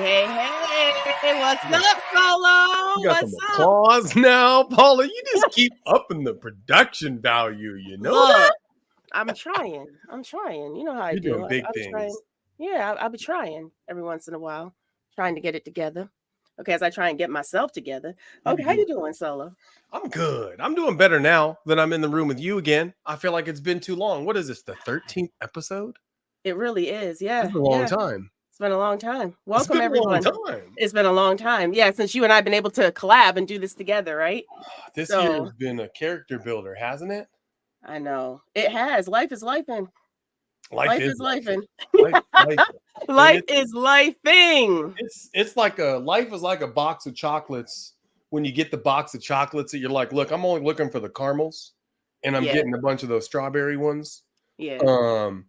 Hey, what's up, Solo? You got some applause now, Paula. You just keep upping the production value, you know. Look, that? I'm trying. You know how I do. You're doing big I'm things. Trying. Yeah, I'll be trying every once in a while, trying to get it together. Okay, as I try and get myself together. Okay, how you doing, Solo? I'm good. I'm doing better now that I'm in the room with you again. I feel like it's been too long. What is this, the 13th episode? It really is, yeah. It's a long time. It's been a long time. Welcome, everyone. It's been a long time. Yeah, since you and I have been able to collab and do this together, right? This year has been a character builder, hasn't it? I know. It has. Life is lifing. Life is lifing. Life is lifing. It's like life is like a box of chocolates. When you get the box of chocolates, that you're like, look, I'm only looking for the caramels, and I'm getting a bunch of those strawberry ones. Yeah.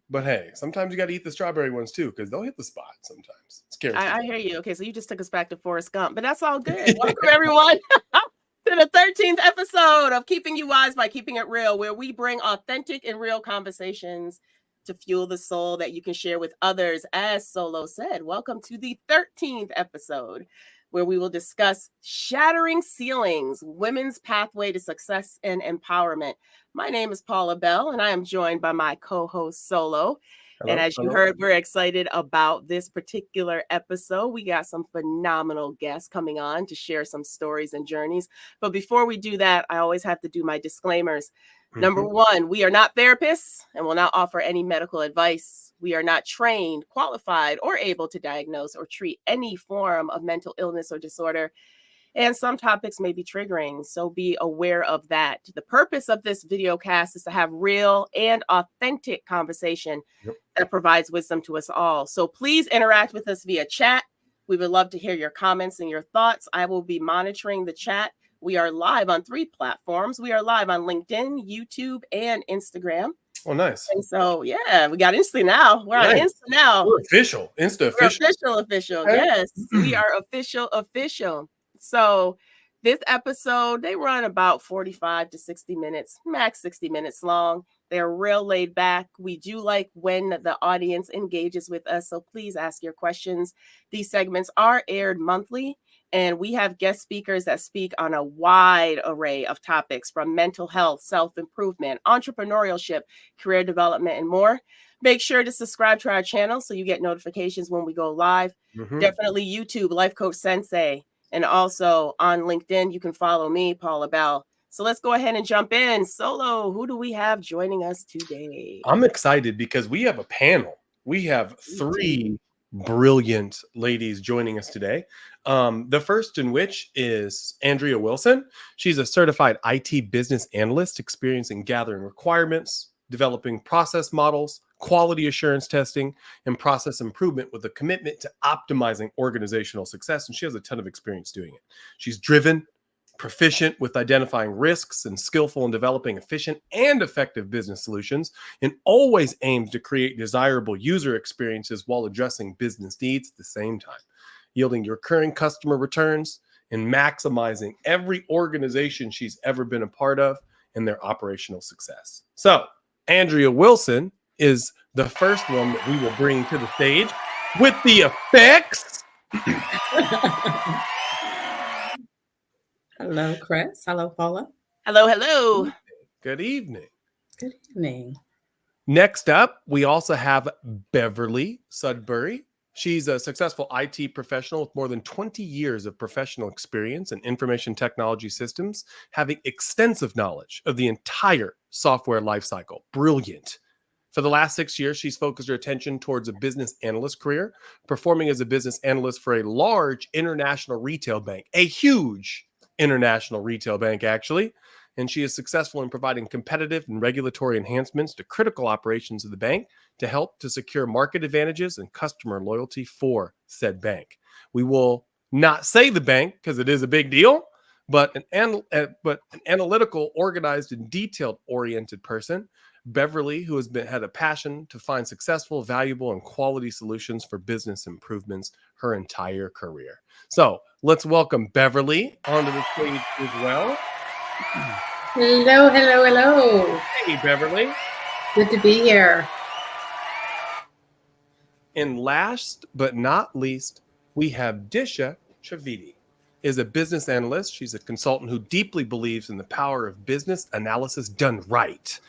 But hey, sometimes you got to eat the strawberry ones too, because they'll hit the spot sometimes. I hear you. Okay, so you just took us back to Forrest Gump, but that's all good. Welcome everyone to the 13th episode of Keeping You Wise by Keeping It Real, where we bring authentic and real conversations to fuel the soul that you can share with others. As Solo said, welcome to the 13th episode, where we will discuss Shattering Ceilings, Women's Pathway to Success and Empowerment. My name is Paula Bell, and I am joined by my co-host, Solo. Hello, and as you heard, we're excited about this particular episode. We got some phenomenal guests coming on to share some stories and journeys. But before we do that, I always have to do my disclaimers. Number one, we are not therapists and will not offer any medical advice. We are not trained, qualified, or able to diagnose or treat any form of mental illness or disorder. And some topics may be triggering, so be aware of that. The purpose of this video cast is to have real and authentic conversation that provides wisdom to us all. So please interact with us via chat. We would love to hear your comments and your thoughts. I will be monitoring the chat. We are live on 3 platforms. We are live on LinkedIn, YouTube, and Instagram. Oh, nice. And so, yeah, we got Insta now. We're on Insta now. We're official. Insta official. We're official. Yes, we are official. So this episode, they run about 45 to 60 minutes, max 60 minutes long. They're real laid back. We do like when the audience engages with us. So please ask your questions. These segments are aired monthly, and we have guest speakers that speak on a wide array of topics from mental health, self-improvement, entrepreneurship, career development, and more. Make sure to subscribe to our channel so you get notifications when we go live. Definitely YouTube, Life Coach Sensei. And also on LinkedIn, you can follow me, Paula Bell. So let's go ahead and jump in. Solo, who do we have joining us today? I'm excited because we have a panel. We have 3 brilliant ladies joining us today. The first in which is Andrea Wilson. She's a certified IT business analyst, experienced in gathering requirements, developing process models, quality assurance testing, and process improvement with a commitment to optimizing organizational success. And she has a ton of experience doing it. She's driven, proficient with identifying risks, and skillful in developing efficient and effective business solutions, and always aims to create desirable user experiences while addressing business needs at the same time, yielding recurring customer returns and maximizing every organization she's ever been a part of and their operational success. So Andrea Wilson is the first one that we will bring to the stage with the effects. Hello, Chris. Hello, Paula. Hello. Good evening. Good evening. Next up, we also have Beverly Sudbury. She's a successful IT professional with more than 20 years of professional experience in information technology systems, having extensive knowledge of the entire software lifecycle. Brilliant. For the last 6 years, she's focused her attention towards a business analyst career, performing as a business analyst for a large international retail bank, a huge international retail bank, actually. And she is successful in providing competitive and regulatory enhancements to critical operations of the bank to help to secure market advantages and customer loyalty for said bank. We will not say the bank because it is a big deal, but an analytical, organized, and detailed-oriented person. Beverly, who has had a passion to find successful, valuable, and quality solutions for business improvements her entire career. So let's welcome Beverly onto the stage as well. Hello. Hey, Beverly. Good to be here. And last but not least, we have Disha Trivedi. Is a business analyst. She's a consultant who deeply believes in the power of business analysis done right.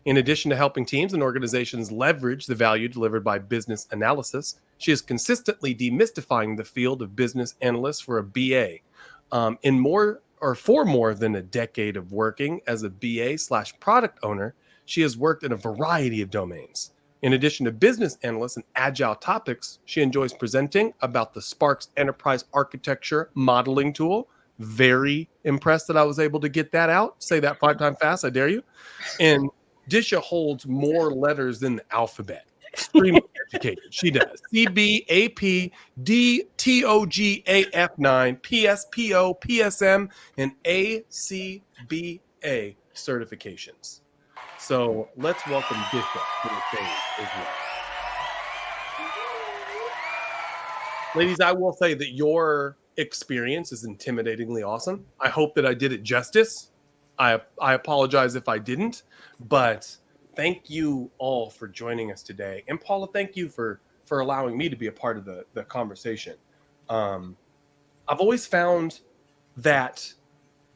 In addition to helping teams and organizations leverage the value delivered by business analysis, she is consistently demystifying the field of business analysts for a BA. For more than a decade of working as a BA/product owner, she has worked in a variety of domains. In addition to business analysts and agile topics, she enjoys presenting about the Sparks Enterprise Architecture Modeling Tool. Very impressed that I was able to get that out. Say that 5 times fast, I dare you. And Disha holds more letters than the alphabet. Extremely educated. She does. CB, AP, D, TOGAF9, PSPO, PSM, and ACBA certifications. So let's welcome Disha to the stage as well. Ladies, I will say that your experience is intimidatingly awesome. I hope that I did it justice. I apologize if I didn't, but thank you all for joining us today. And Paula, thank you for allowing me to be a part of the conversation. I've always found that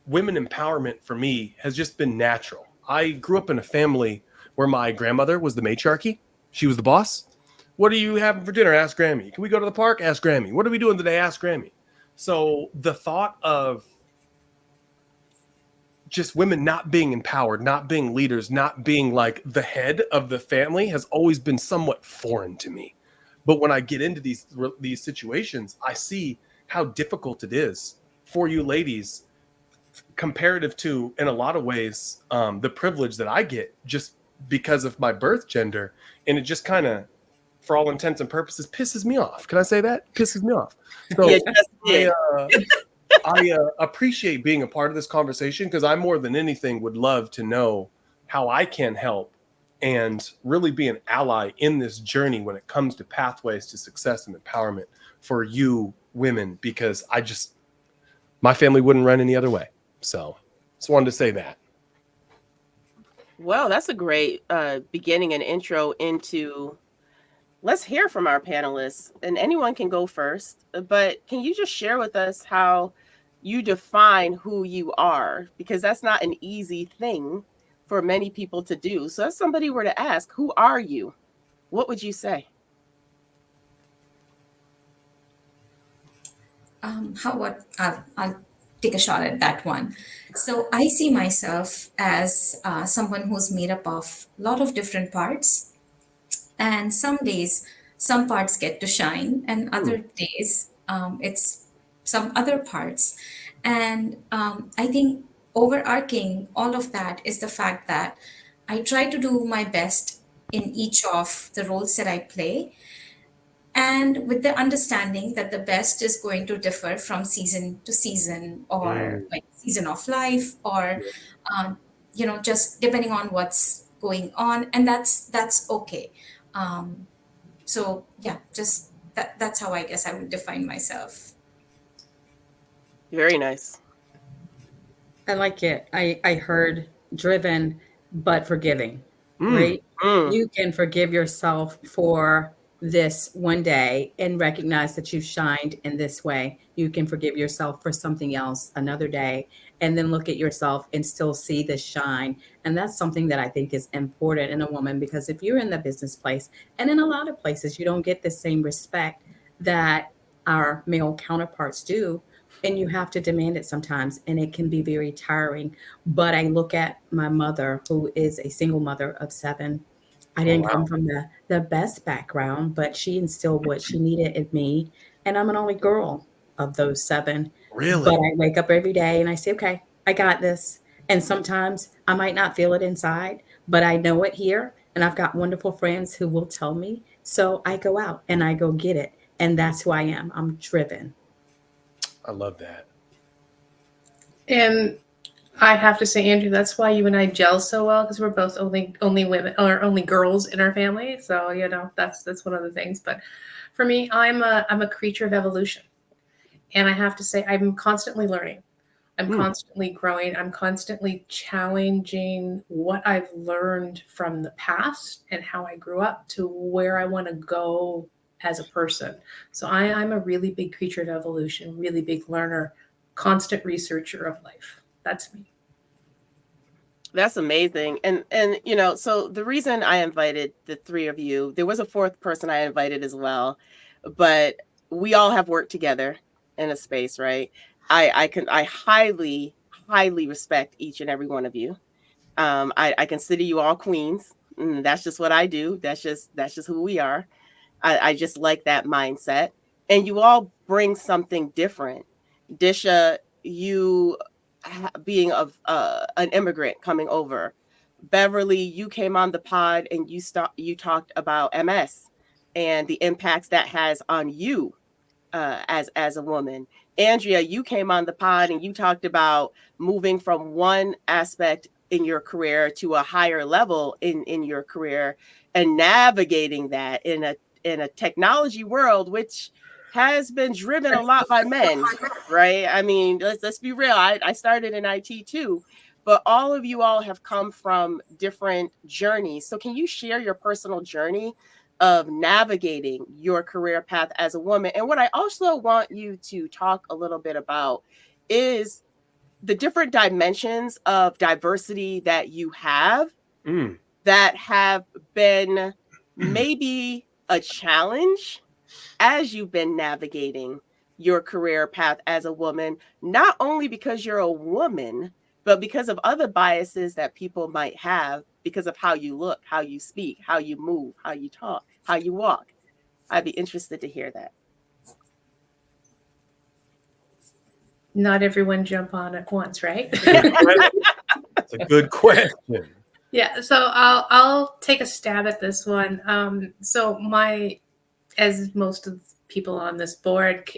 women empowerment for me has just been natural. I grew up in a family where my grandmother was the matriarchy. She was the boss. What are you having for dinner? Ask Grammy. Can we go to the park? Ask Grammy. What are we doing today? Ask Grammy. So the thought of just women not being empowered, not being leaders, not being like the head of the family has always been somewhat foreign to me. But when I get into these situations, I see how difficult it is for you ladies comparative to, in a lot of ways, the privilege that I get just because of my birth gender. And it just kind of, for all intents and purposes, pisses me off. Can I say that? Pisses me off. So I appreciate being a part of this conversation because I more than anything would love to know how I can help and really be an ally in this journey when it comes to pathways to success and empowerment for you women, because my family wouldn't run any other way. So just wanted to say that. Well, that's a great beginning and intro into, let's hear from our panelists, and anyone can go first, but can you just share with us how you define who you are? Because that's not an easy thing for many people to do. So if somebody were to ask, who are you? What would you say? I'll take a shot at that one. So I see myself as someone who's made up of a lot of different parts. And some days, some parts get to shine, and other days, it's some other parts. And I think overarching all of that is the fact that I try to do my best in each of the roles that I play, and with the understanding that the best is going to differ from season to season, or like season of life, or just depending on what's going on, and that's okay. So yeah, just that's how I guess I would define myself. Very nice. I like it. I heard driven but forgiving, right? You can forgive yourself for this one day and recognize that you shined in this way. You can forgive yourself for something else another day and then look at yourself and still see the shine. And that's something that I think is important in a woman, because if you're in the business place, and in a lot of places, you don't get the same respect that our male counterparts do, and you have to demand it sometimes, and it can be very tiring. But I look at my mother, who is a single mother of 7. I didn't come from the best background, but she instilled what she needed in me. And I'm an only girl of those 7. Really? But I wake up every day and I say, okay, I got this. And sometimes I might not feel it inside, but I know it here. And I've got wonderful friends who will tell me. So I go out and I go get it. And that's who I am. I'm driven. I love that. And I have to say, Andrew, that's why you and I gel so well, because we're both only women, or only girls in our family. So that's one of the things. But for me, I'm a creature of evolution, and I have to say, I'm constantly learning. I'm constantly growing. I'm constantly challenging what I've learned from the past and how I grew up to where I want to go as a person. So I'm a really big creature of evolution, really big learner, constant researcher of life. That's me. That's amazing. And so the reason I invited the three of you, there was a fourth person I invited as well, but we all have worked together in a space, right? I highly, highly respect each and every one of you. I consider you all queens. That's just what I do. That's just who we are. I just like that mindset. And you all bring something different. Disha, you being an immigrant coming over. Beverly, you came on the pod and you talked about MS and the impacts that has on you as a woman. Andrea, you came on the pod and you talked about moving from one aspect in your career to a higher level in your career and navigating that in a technology world which has been driven a lot by men, right? I mean, let's be real. I started in IT too, but all of you all have come from different journeys. So can you share your personal journey of navigating your career path as a woman? And what I also want you to talk a little bit about is the different dimensions of diversity that you have that have been maybe a challenge as you've been navigating your career path as a woman, not only because you're a woman, but because of other biases that people might have because of how you look, how you speak, how you move, how you talk, how you walk. I'd be interested to hear that. Not everyone jump on at once, right? That's a good question. Yeah, so I'll take a stab at this one. So as most of the people on this board,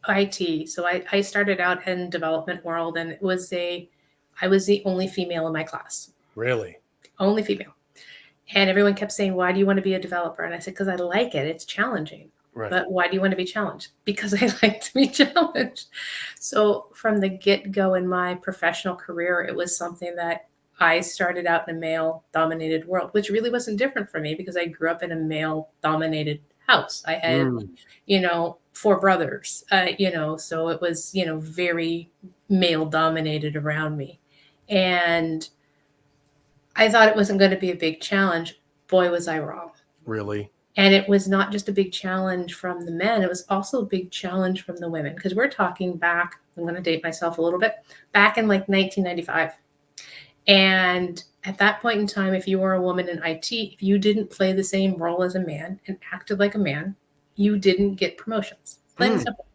IT. So I started out in development world, and I was the only female in my class. Really? Only female. And everyone kept saying, "Why do you want to be a developer?" And I said, "Because I like it. It's challenging." Right. But why do you want to be challenged? Because I like to be challenged. So from the get-go in my professional career, it was something that I started out in a male-dominated world, which really wasn't different for me because I grew up in a male-dominated house. I had, 4 brothers, so it was, very male-dominated around me. And I thought it wasn't going to be a big challenge. Boy, was I wrong. Really? And it was not just a big challenge from the men, it was also a big challenge from the women. Because we're talking back, I'm going to date myself a little bit, back in like 1995. And at that point in time, if you were a woman in IT, if you didn't play the same role as a man and acted like a man, you didn't get promotions. Plain and simple.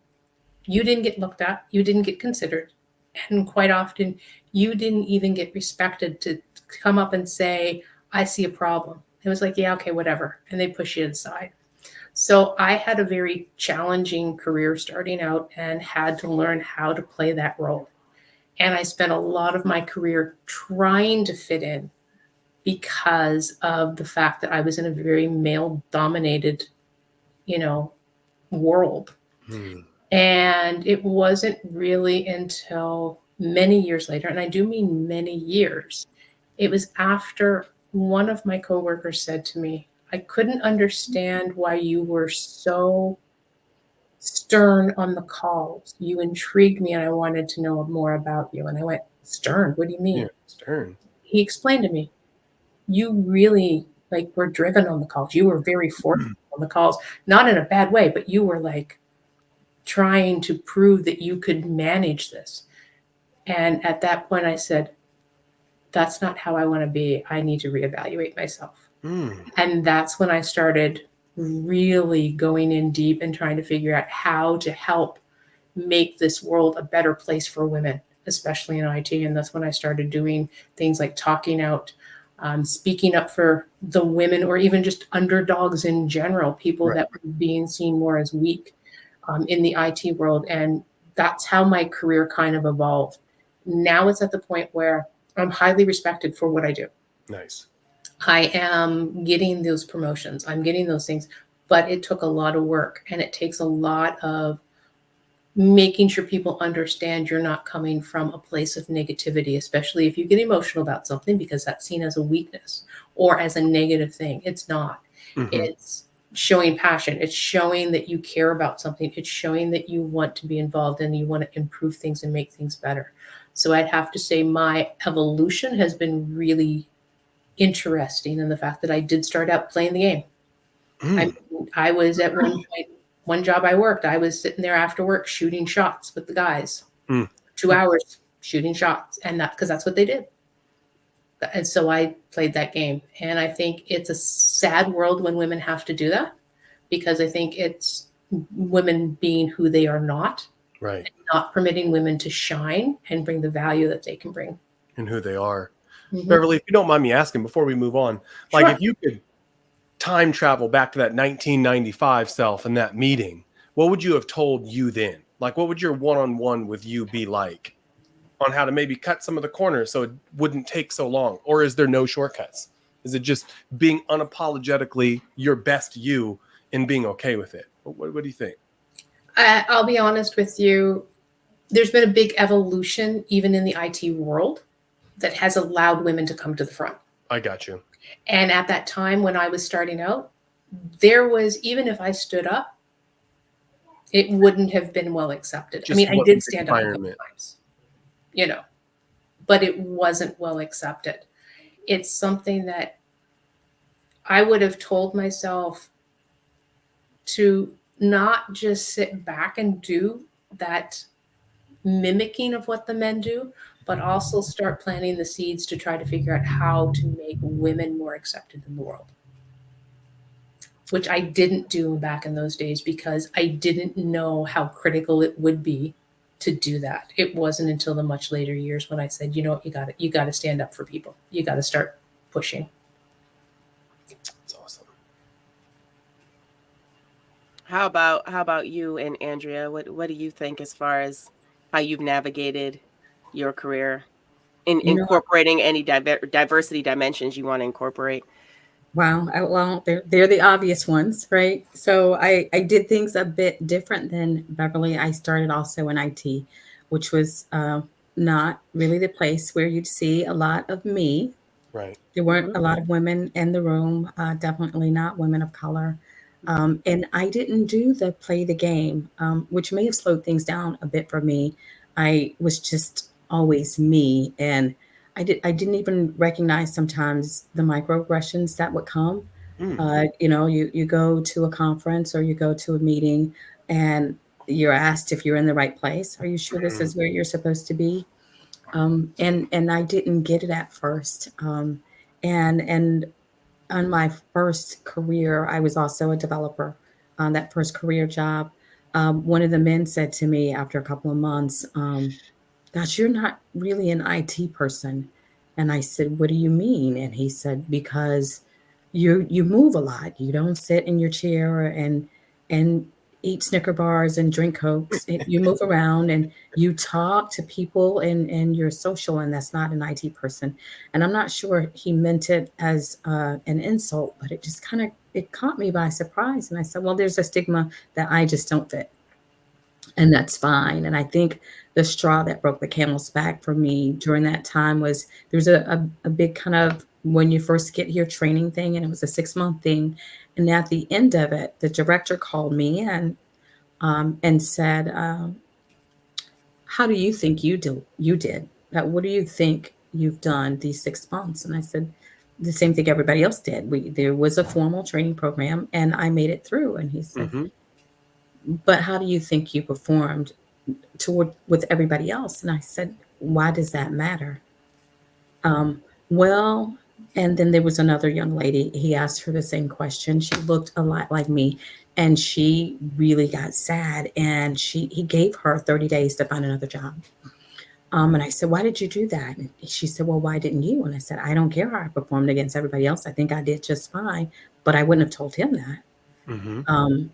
You didn't get looked at, you didn't get considered. And quite often, you didn't even get respected to come up and say, "I see a problem." It was like, "Yeah, okay, whatever." And they push you aside. So I had a very challenging career starting out and had to learn how to play that role. And I spent a lot of my career trying to fit in because of the fact that I was in a very male-dominated, world. And it wasn't really until many years later, and I do mean many years, it was after one of my coworkers said to me, "I couldn't understand why you were so stern on the calls. You intrigued me and I wanted to know more about you." And I went, "Stern? What do you mean?" Yeah, stern. He explained to me, "You really were driven on the calls. You were very forceful on the calls, not in a bad way, but you were trying to prove that you could manage this." And at that point I said, "That's not how I want to be. I need to reevaluate myself." And that's when I started really going in deep and trying to figure out how to help make this world a better place for women, especially in IT. And that's when I started doing things like talking out, speaking up for the women, or even just underdogs in general, people that were being seen more as weak in the IT world. And that's how my career kind of evolved. Now it's at the point where I'm highly respected for what I do. Nice. I am getting those promotions. I'm getting those things, but it took a lot of work, and it takes a lot of making sure people understand you're not coming from a place of negativity, especially if you get emotional about something, because that's seen as a weakness or as a negative thing. It's not. It's showing passion. It's showing that you care about something. It's showing that you want to be involved and you want to improve things and make things better. So I'd have to say my evolution has been really interesting in the fact that I did start out playing the game. I was at one point, one job I worked, I was sitting there after work shooting shots with the guys, 2 hours shooting shots, and because that's what they did. And so I played that game. And I think it's a sad world when women have to do that, because I think it's women being who they are not, right, and not permitting women to shine and bring the value that they can bring. And who they are. Mm-hmm. Beverly, if you don't mind me asking before we move on, Sure. like if you could time travel back to that 1995 self in that meeting, what would you have told you then? Like, what would your one-on-one with you be like on how to maybe cut some of the corners so it wouldn't take so long? Or is there no shortcuts? Is it just being unapologetically your best you and being okay with it? What do you think? I'll be honest with you. There's been a big evolution, even in the IT world, that has allowed women to come to the front. I got you. And at that time when I was starting out, there was, even if I stood up, it wouldn't have been well accepted. I mean, I did stand up a couple times, you know, but it wasn't well accepted. It's something that I would have told myself to not just sit back and do that mimicking of what the men do, but also start planting the seeds to try to figure out how to make women more accepted in the world, which I didn't do back in those days because I didn't know how critical it would be to do that. It wasn't until the much later years when I said, you know, you got to stand up for people. You got to start pushing. That's awesome. How about you and Andrea? What do you think as far as how you've navigated your career in incorporating any diversity dimensions you want to incorporate? Wow. Well, they're the obvious ones, right? So I did things a bit different than Beverly. I started also in IT, which was not really the place where you'd see a lot of me. Right. There weren't a lot of women in the room, definitely not women of color. And I didn't do the play the game, which may have slowed things down a bit for me. I was just always me. And I didn't even recognize sometimes the microaggressions that would come. You know, you go to a conference or you go to a meeting and you're asked if you're in the right place. Are you sure this is where you're supposed to be? And I didn't get it at first. And on my first career, I was also a developer on that first career job. One of the men said to me after a couple of months, gosh, you're not really an IT person. And I said, what do you mean? And he said, because you move a lot. You don't sit in your chair and eat Snicker bars and drink Cokes. You move around and you talk to people and you're social, and that's not an IT person. And I'm not sure he meant it as an insult, but it just it caught me by surprise. And I said, well, there's a stigma that I just don't fit. And that's fine. And I think the straw that broke the camel's back for me during that time was there's a big kind of when you first get here training thing, and it was a 6-month thing. And at the end of it, the director called me in and said, how do you think you did? What do you think you've done these 6 months? And I said, the same thing everybody else did. There was a formal training program and I made it through. And he said, but how do you think you performed with everybody else? And I said, why does that matter? Well, and then there was another young lady. He asked her the same question. She looked a lot like me, and she really got sad. And he gave her 30 days to find another job. And I said, why did you do that? And she said, well, why didn't you? And I said, I don't care how I performed against everybody else. I think I did just fine, but I wouldn't have told him that.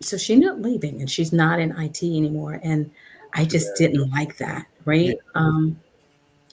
So she ended up leaving, and she's not in IT anymore. And I just didn't like that. Right.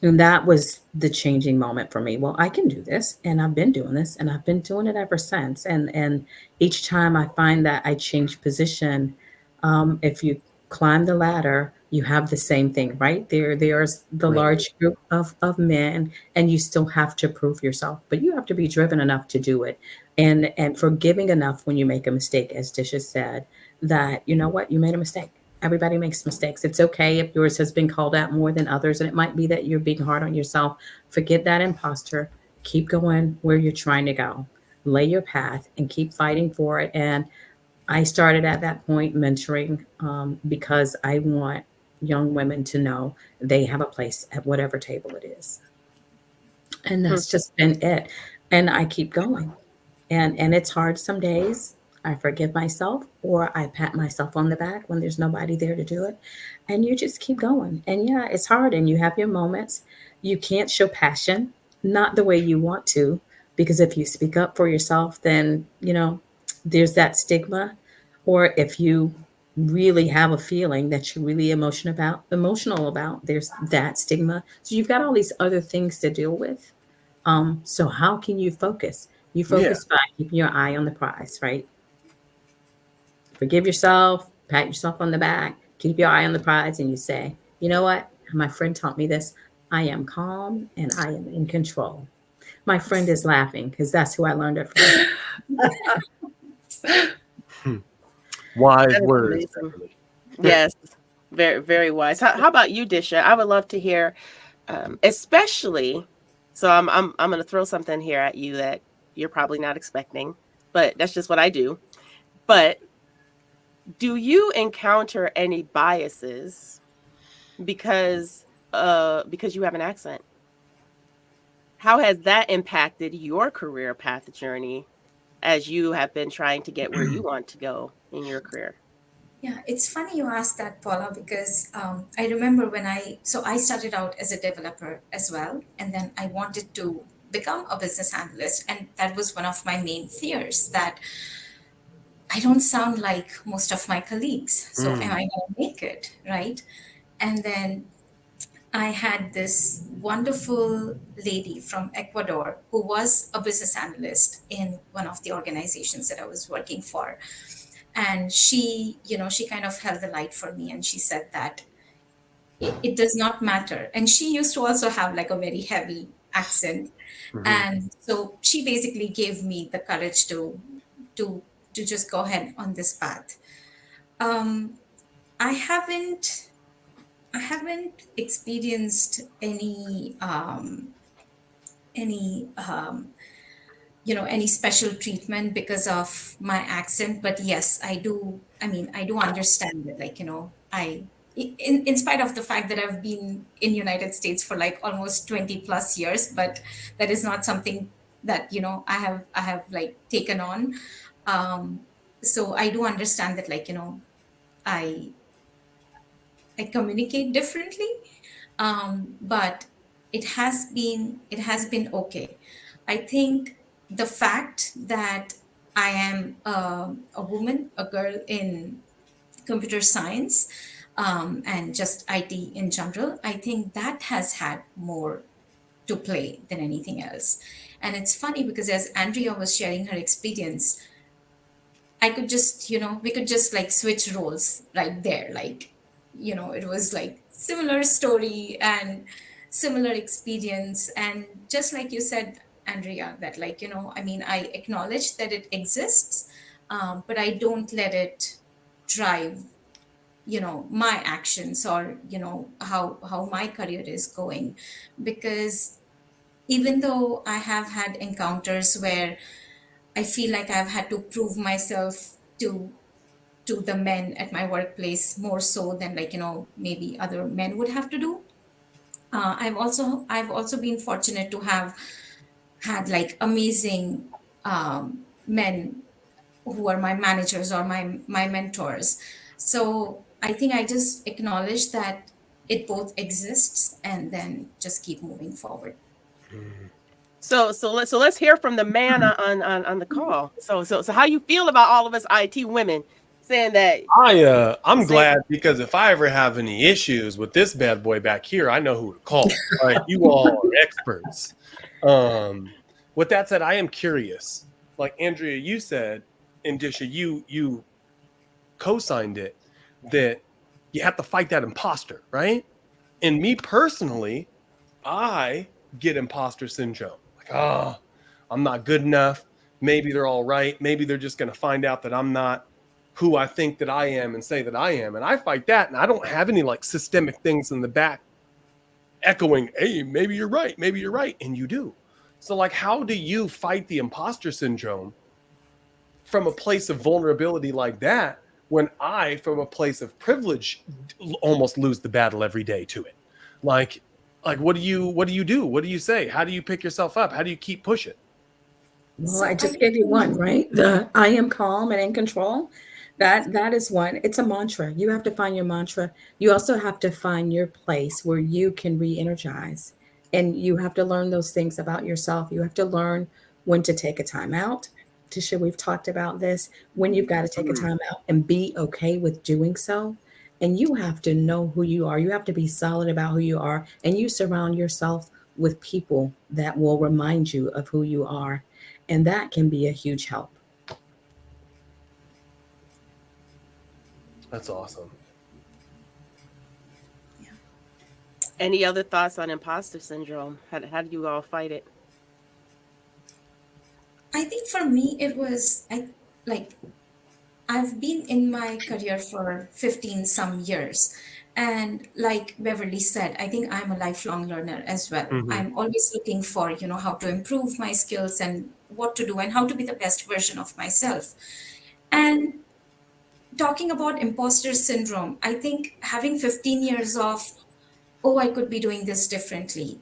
And that was the changing moment for me. Well, I can do this, and I've been doing this, and I've been doing it ever since. And each time I find that I change position, if you climb the ladder, you have the same thing, right? There's the large group of men, and you still have to prove yourself, but you have to be driven enough to do it. and forgiving enough when you make a mistake, as Disha said, that you know what, you made a mistake. Everybody makes mistakes. It's okay if yours has been called out more than others, and it might be that you're being hard on yourself. Forget that imposter. Keep going where you're trying to go. Lay your path and keep fighting for it. And I started at that point mentoring because I want young women to know they have a place at whatever table it is. And that's just been it. And I keep going. And it's hard some days. I forgive myself or I pat myself on the back when there's nobody there to do it. And you just keep going. And yeah, it's hard and you have your moments. You can't show passion, not the way you want to, because if you speak up for yourself, then, there's that stigma. Or if you really have a feeling that you're really emotional about, there's that stigma. So you've got all these other things to deal with. So how can you focus? You focus by keeping your eye on the prize, right? Forgive yourself, pat yourself on the back, keep your eye on the prize, and you say, you know what? My friend taught me this. I am calm and I am in control. My friend is laughing because that's who I learned it from. Wise words. Yes, very, very wise. How about you, Disha? I would love to hear, especially. So I'm going to throw something here at you that you're probably not expecting, but that's just what I do. But do you encounter any biases because you have an accent? How has that impacted your career path journey as you have been trying to get where you want to go in your career? Yeah, it's funny you asked that, Paula, because I remember when I started out as a developer as well, and then I wanted to become a business analyst, and that was one of my main fears, that I don't sound like most of my colleagues, so am I going to make it, right? And then I had this wonderful lady from Ecuador who was a business analyst in one of the organizations that I was working for. And she kind of held the light for me, and she said that it does not matter. And she used to also have like a very heavy accent. And so she basically gave me the courage to just go ahead on this path. I haven't experienced any any special treatment because of my accent, but yes, I do understand that, in spite of the fact that I've been in United States for like almost 20 plus years, but that is not something that I have like taken on. So I do understand that, I communicate differently, but it has been okay. I think the fact that I am a woman, a girl in computer science, and just IT in general, I think that has had more to play than anything else. And it's funny because as Andrea was sharing her experience, I could just, we could just like switch roles right there. Like, it was like similar story and similar experience. And just like you said, Andrea, that I acknowledge that it exists, but I don't let it drive, my actions, or, how my career is going. Because even though I have had encounters where I feel like I've had to prove myself to the men at my workplace more so than, maybe other men would have to do. I've also been fortunate to have had like amazing men who are my managers or my mentors. So I think I just acknowledge that it both exists and then just keep moving forward. So let's hear from the man on the call. So how you feel about all of us IT women saying that? I'm glad, because if I ever have any issues with this bad boy back here, I know who to call. Right? You all are experts. With that said, I am curious. Like Andrea, you said, and Disha, you co-signed it, that you have to fight that imposter, right? And me personally, I get imposter syndrome. Like, I'm not good enough. maybe they're all right. Maybe they're just going to find out that I'm not who I think that I am and say that I am. And I fight that. And I don't have any like systemic things in the back echoing, hey, maybe you're right. Maybe you're right. And you do. So like, how do you fight the imposter syndrome from a place of vulnerability like that, when I, from a place of privilege, almost lose the battle every day to it? Like what do you do? What do you say? How do you pick yourself up? How do you keep pushing? Well, I just gave you one, right? The I am calm and in control. That is one. It's a mantra. You have to find your mantra. You also have to find your place where you can re-energize. And you have to learn those things about yourself. You have to learn when to take a time out. Tisha, we've talked about this. When you've got to take a time out and be okay with doing so. And you have to know who you are. You have to be solid about who you are. And you surround yourself with people that will remind you of who you are. And that can be a huge help. That's awesome. Yeah. Any other thoughts on imposter syndrome? How do you all fight it? I think for me, it was I've been in my career for 15 some years. And like Beverly said, I think I'm a lifelong learner as well. Mm-hmm. I'm always looking for, how to improve my skills and what to do and how to be the best version of myself. And talking about imposter syndrome, I think having 15 years of, oh, I could be doing this differently.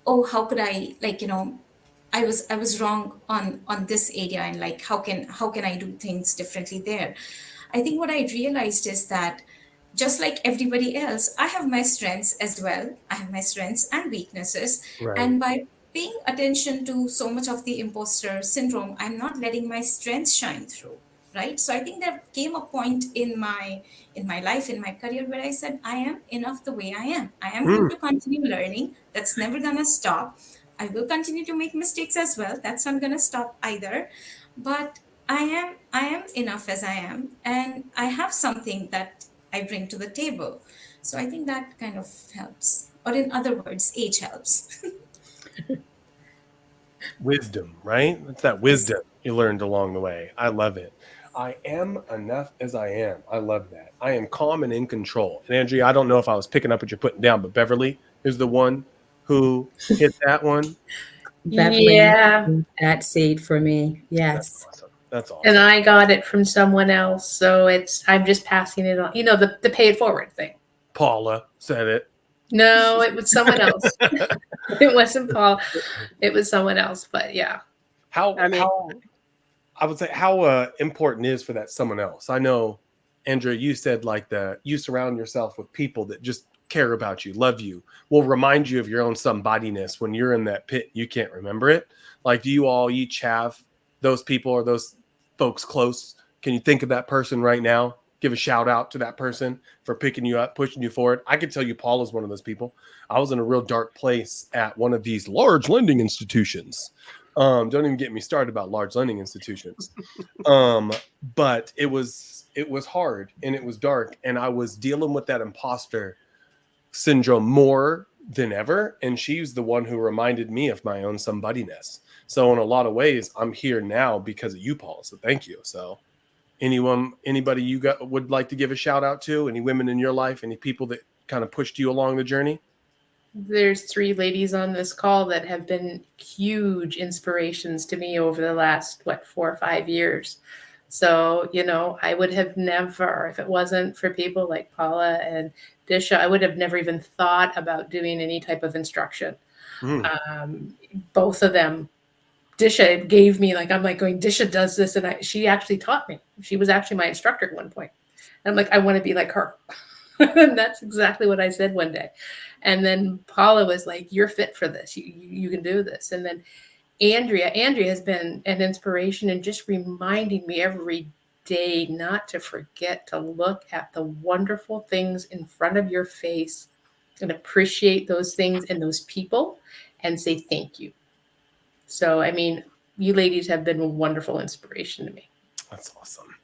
Oh, how could I, I was wrong on this area, and like how can I do things differently there? I think what I realized is that just like everybody else, I have my strengths as well. I have my strengths and weaknesses. Right. And by paying attention to so much of the imposter syndrome, I'm not letting my strengths shine through. Right. So I think there came a point in my life, in my career, where I said, I am enough the way I am. I am going to continue learning. That's never gonna stop. I will continue to make mistakes as well. That's not gonna stop either. But I am enough as I am, and I have something that I bring to the table. So I think that kind of helps. Or in other words, age helps. Wisdom, right? It's that wisdom you learned along the way. I love it. I am enough as I am. I love that. I am calm and in control. And Andrea, I don't know if I was picking up what you're putting down, but Beverly is the one who hit that one. Beverly, Yeah. that seed for me. Yes. That's awesome. That's awesome. And I got it from someone else. So I'm just passing it on. The pay it forward thing. Paula said it. No, it was someone else. It wasn't Paul. It was someone else. But yeah. How I would say how important is for that someone else. I know, Andrea, you said you surround yourself with people that just care about you, love you, will remind you of your own somebodyness when you're in that pit. You can't remember it. Like, do you all each have those people or those folks close? Can you think of that person right now? Give a shout out to that person for picking you up, pushing you forward. I could tell you Paul is one of those people. I was in a real dark place at one of these large lending institutions. Don't even get me started about large lending institutions. But it was hard and it was dark, and I was dealing with that imposter syndrome more than ever. And she's the one who reminded me of my own somebodyness. So in a lot of ways, I'm here now because of you, Paul. So thank you. So anybody you would like to give a shout out to? Any women in your life? Any people that kind of pushed you along the journey? There's 3 ladies on this call that have been huge inspirations to me over the last, 4 or 5 years. So, I would have never, if it wasn't for people like Paula and Disha, I would have never even thought about doing any type of instruction. Both of them, Disha gave me, I'm going, Disha does this. And she actually taught me. She was actually my instructor at one point. And I'm like, I want to be like her. And that's exactly what I said one day. And then Paula was like, you're fit for this. You can do this. And then Andrea has been an inspiration and just reminding me every day not to forget to look at the wonderful things in front of your face and appreciate those things and those people and say thank you. So, you ladies have been a wonderful inspiration to me. That's awesome.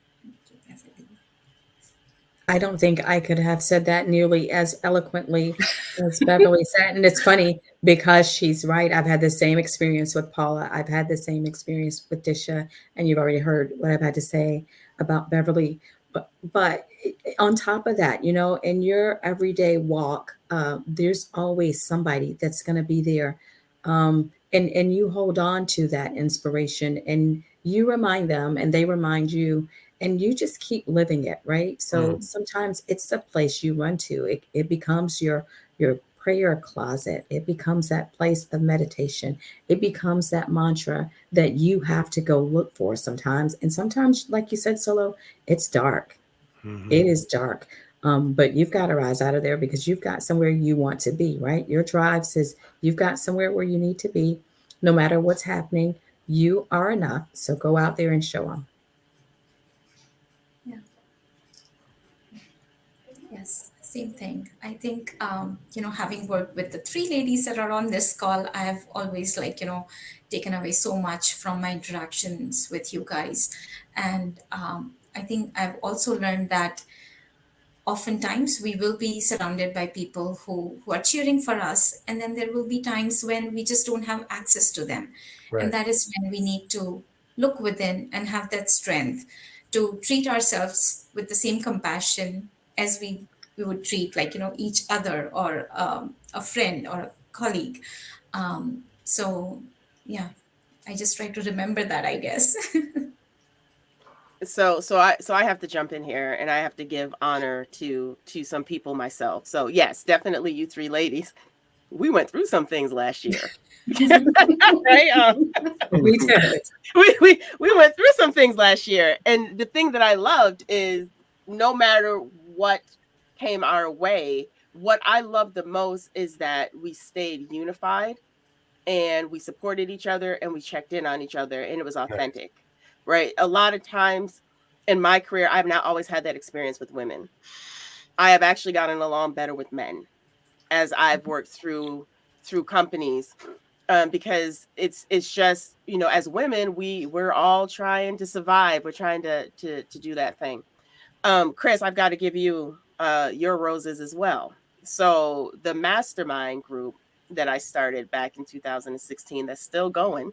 I don't think I could have said that nearly as eloquently as Beverly said. And it's funny because she's right. I've had the same experience with Paula. I've had the same experience with Disha, and you've already heard what I've had to say about Beverly. But on top of that, in your everyday walk, there's always somebody that's going to be there. And you hold on to that inspiration and you remind them and they remind you and you just keep living it, right? So sometimes it's the place you run to. It becomes your prayer closet. It becomes that place of meditation. It becomes that mantra that you have to go look for sometimes. And sometimes, like you said, Solo, it's dark. It is dark. But you've got to rise out of there because you've got somewhere you want to be, right? Your drive says you've got somewhere where you need to be. No matter what's happening, you are enough. So go out there and show them. Yes, same thing. I think, having worked with the three ladies that are on this call, I have always taken away so much from my interactions with you guys. And I think I've also learned that oftentimes we will be surrounded by people who are cheering for us. And then there will be times when we just don't have access to them. And Right. that is when we need to look within and have that strength to treat ourselves with the same compassion as we would treat each other or a friend or a colleague. So yeah, I just try to remember that, I guess. So I have to jump in here and I have to give honor to some people myself. So yes, definitely you three ladies. We went through some things last year. Right? We did. We went through some things last year. And the thing that I loved is no matter what came our way, what I loved the most is that we stayed unified and we supported each other and we checked in on each other and it was authentic. Right? A lot of times in my career, I've not always had that experience with women. I have actually gotten along better with men as I've worked through companies. Because it's just, as women, we're all trying to survive. We're trying to do that thing. Chris, I've got to give you your roses as well. So the mastermind group that I started back in 2016, that's still going,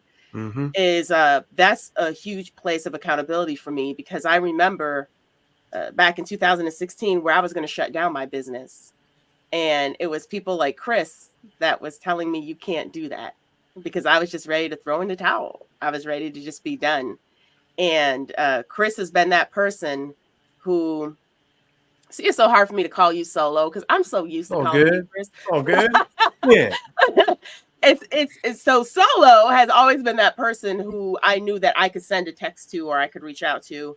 is that's a huge place of accountability for me because I remember back in 2016 where I was going to shut down my business. And it was people like Chris that was telling me you can't do that because I was just ready to throw in the towel. I was ready to just be done. And Chris has been that person who, see, it's so hard for me to call you Solo because I'm so used to calling you Chris. Oh, good. Yeah. It's so Solo has always been that person who I knew that I could send a text to or I could reach out to.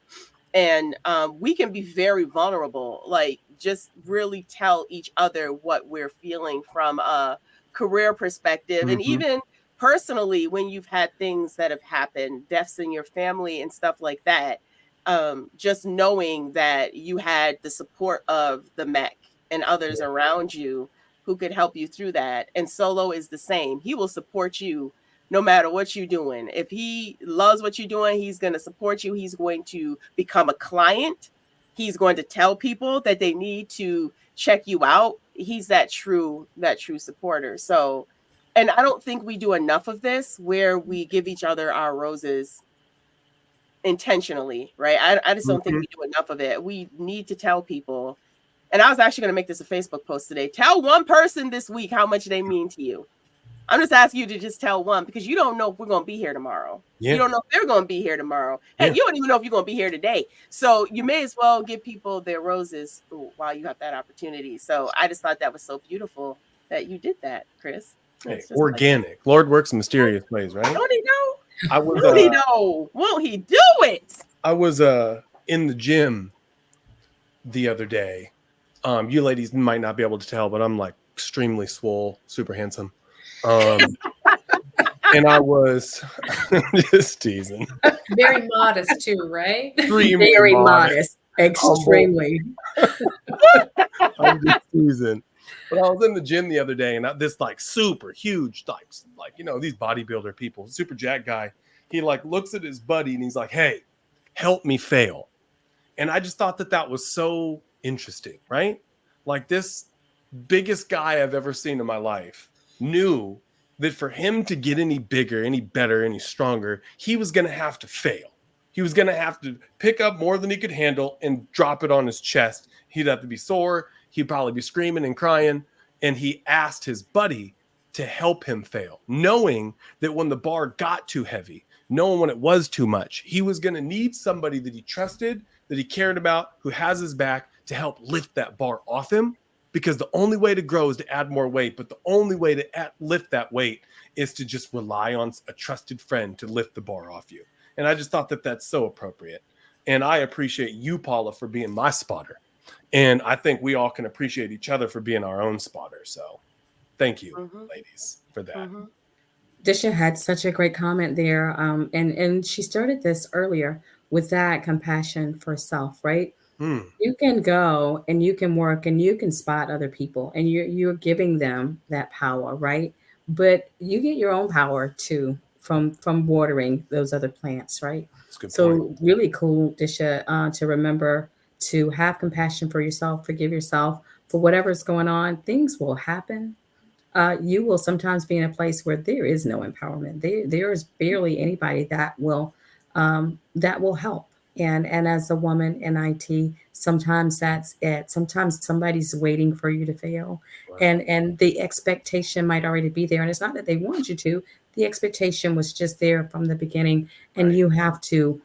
And we can be very vulnerable, like just really tell each other what we're feeling from a career perspective. And even personally, when you've had things that have happened, deaths in your family and stuff like that, just knowing that you had the support of the MEC and others around you who could help you through that. And Solo is the same. He will support you no matter what you're doing. If he loves what you're doing, he's going to support you. He's going to become a client. He's going to tell people that they need to check you out. He's that true supporter. So, and I don't think we do enough of this where we give each other our roses intentionally, right? I just don't think we do enough of it. We need to tell people. And I was actually going to make this a Facebook post today. Tell one person this week how much they mean to you. I'm just asking you to just tell one because you don't know if we're going to be here tomorrow. Yeah. You don't know if they're going to be here tomorrow. And you don't even know if you're going to be here today. So you may as well give people their roses while you have that opportunity. So I just thought that was so beautiful that you did that, Chris. Hey, organic. Like, Lord works in mysterious ways, right? Don't he know? I was, don't he know? Won't he do it? I was in the gym the other day. You ladies might not be able to tell, but I'm like extremely swole, super handsome. And I was just teasing. Very modest too, right? Very modest. Extremely. I'm just teasing. But I was in the gym the other day, and this like super huge, like these bodybuilder people, super jack guy. He like looks at his buddy and he's like, "Hey, help me fail." And I just thought that was so interesting, right? Like this biggest guy I've ever seen in my life knew that for him to get any bigger, any better, any stronger, he was going to have to fail. He was going to have to pick up more than he could handle and drop it on his chest. He'd have to be sore. He'd probably be screaming and crying. And he asked his buddy to help him fail, knowing that when the bar got too heavy, knowing when it was too much, he was going to need somebody that he trusted, that he cared about, who has his back to help lift that bar off him. Because the only way to grow is to add more weight, but the only way to lift that weight is to just rely on a trusted friend to lift the bar off you. And I just thought that that's so appropriate. And I appreciate you, Paula, for being my spotter. And I think we all can appreciate each other for being our own spotter. So thank you, ladies, for that. Disha had such a great comment there. And she started this earlier with that compassion for self, right? You can go and you can work and you can spot other people and you're giving them that power, right? But you get your own power too from watering those other plants, right? That's a good So point. really cool, Disha, to remember to have compassion for yourself, forgive yourself for whatever's going on. Things will happen. You will sometimes be in a place where there is no empowerment. There is barely anybody that will help. And as a woman in IT, sometimes that's it. Sometimes somebody's waiting for you to fail, Wow. and the expectation might already be there. And it's not that they want you to. The expectation was just there from the beginning, and you have to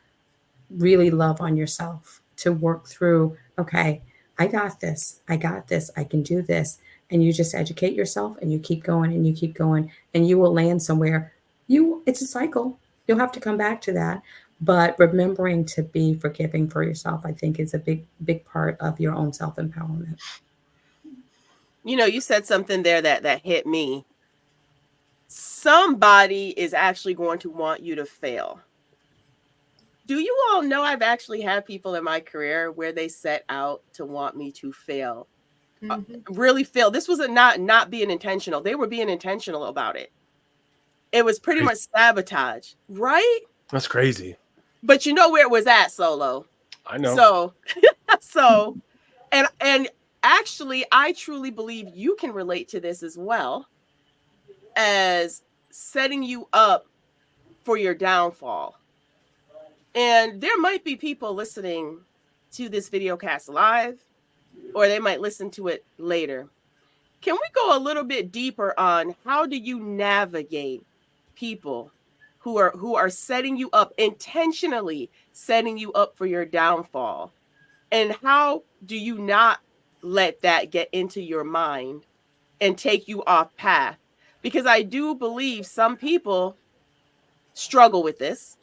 really love on yourself to work through. Okay, I got this. I got this. I can do this. And you just educate yourself, and you keep going, and you keep going, and you will land somewhere. It's a cycle. You'll have to come back to that. But remembering to be forgiving for yourself, I think, is a big part of your own self-empowerment. You know, you said something there that hit me. Somebody is actually going to want you to fail. Do you all know I've actually had people in my career where they set out to want me to fail? Really fail. This was not being intentional. They were being intentional about it. It was pretty much sabotage, right? That's crazy. But you know where it was at, Solo. I know. So, and actually, I truly believe you can relate to this as well as setting you up for your downfall. And there might be people listening to this video cast live, or they might listen to it later. Can we go a little bit deeper on how do you navigate people who are setting you up, intentionally setting you up for your downfall? And how do you not let that get into your mind and take you off path? Because I do believe some people struggle with this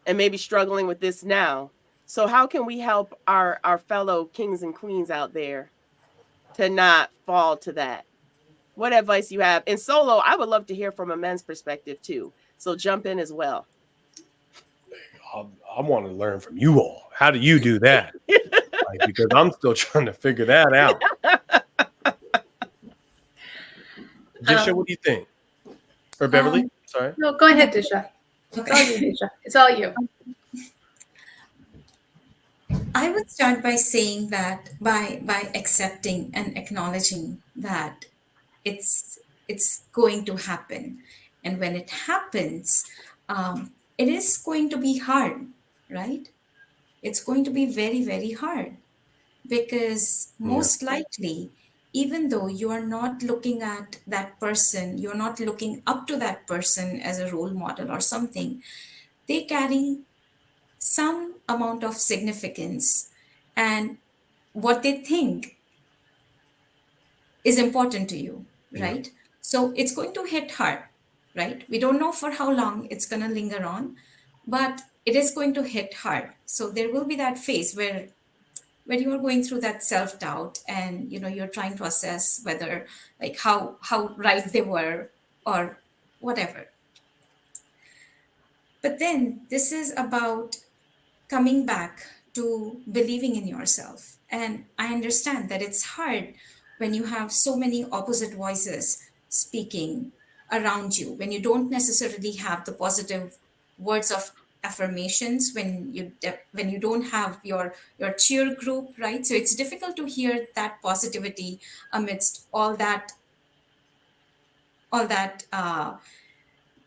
and maybe struggling with this now. So how can we help our fellow kings and queens out there to not fall to that? What advice you have? And Solo, I would love to hear from a men's perspective too. So jump in as well. I want to learn from you all. How do you do that? Because I'm still trying to figure that out. Disha, what do you think? Or Beverly? Sorry. No, go ahead, Disha. It's all you, Disha. It's all you. I would start by saying that by accepting and acknowledging that it's going to happen, and when it happens, it is going to be hard, right? It's going to be very, very hard because most likely, even though you are not looking at that person, you're not looking up to that person as a role model or something, they carry some amount of significance and what they think is important to you, right? So it's going to hit hard, right? We don't know for how long it's going to linger on, but it is going to hit hard. So there will be that phase where you are going through that self-doubt and you're trying to assess whether like how right they were or whatever. But then this is about coming back to believing in yourself. And I understand that it's hard when you have so many opposite voices speaking around you, when you don't necessarily have the positive words of affirmations when you don't have your cheer group, right? So it's difficult to hear that positivity amidst all that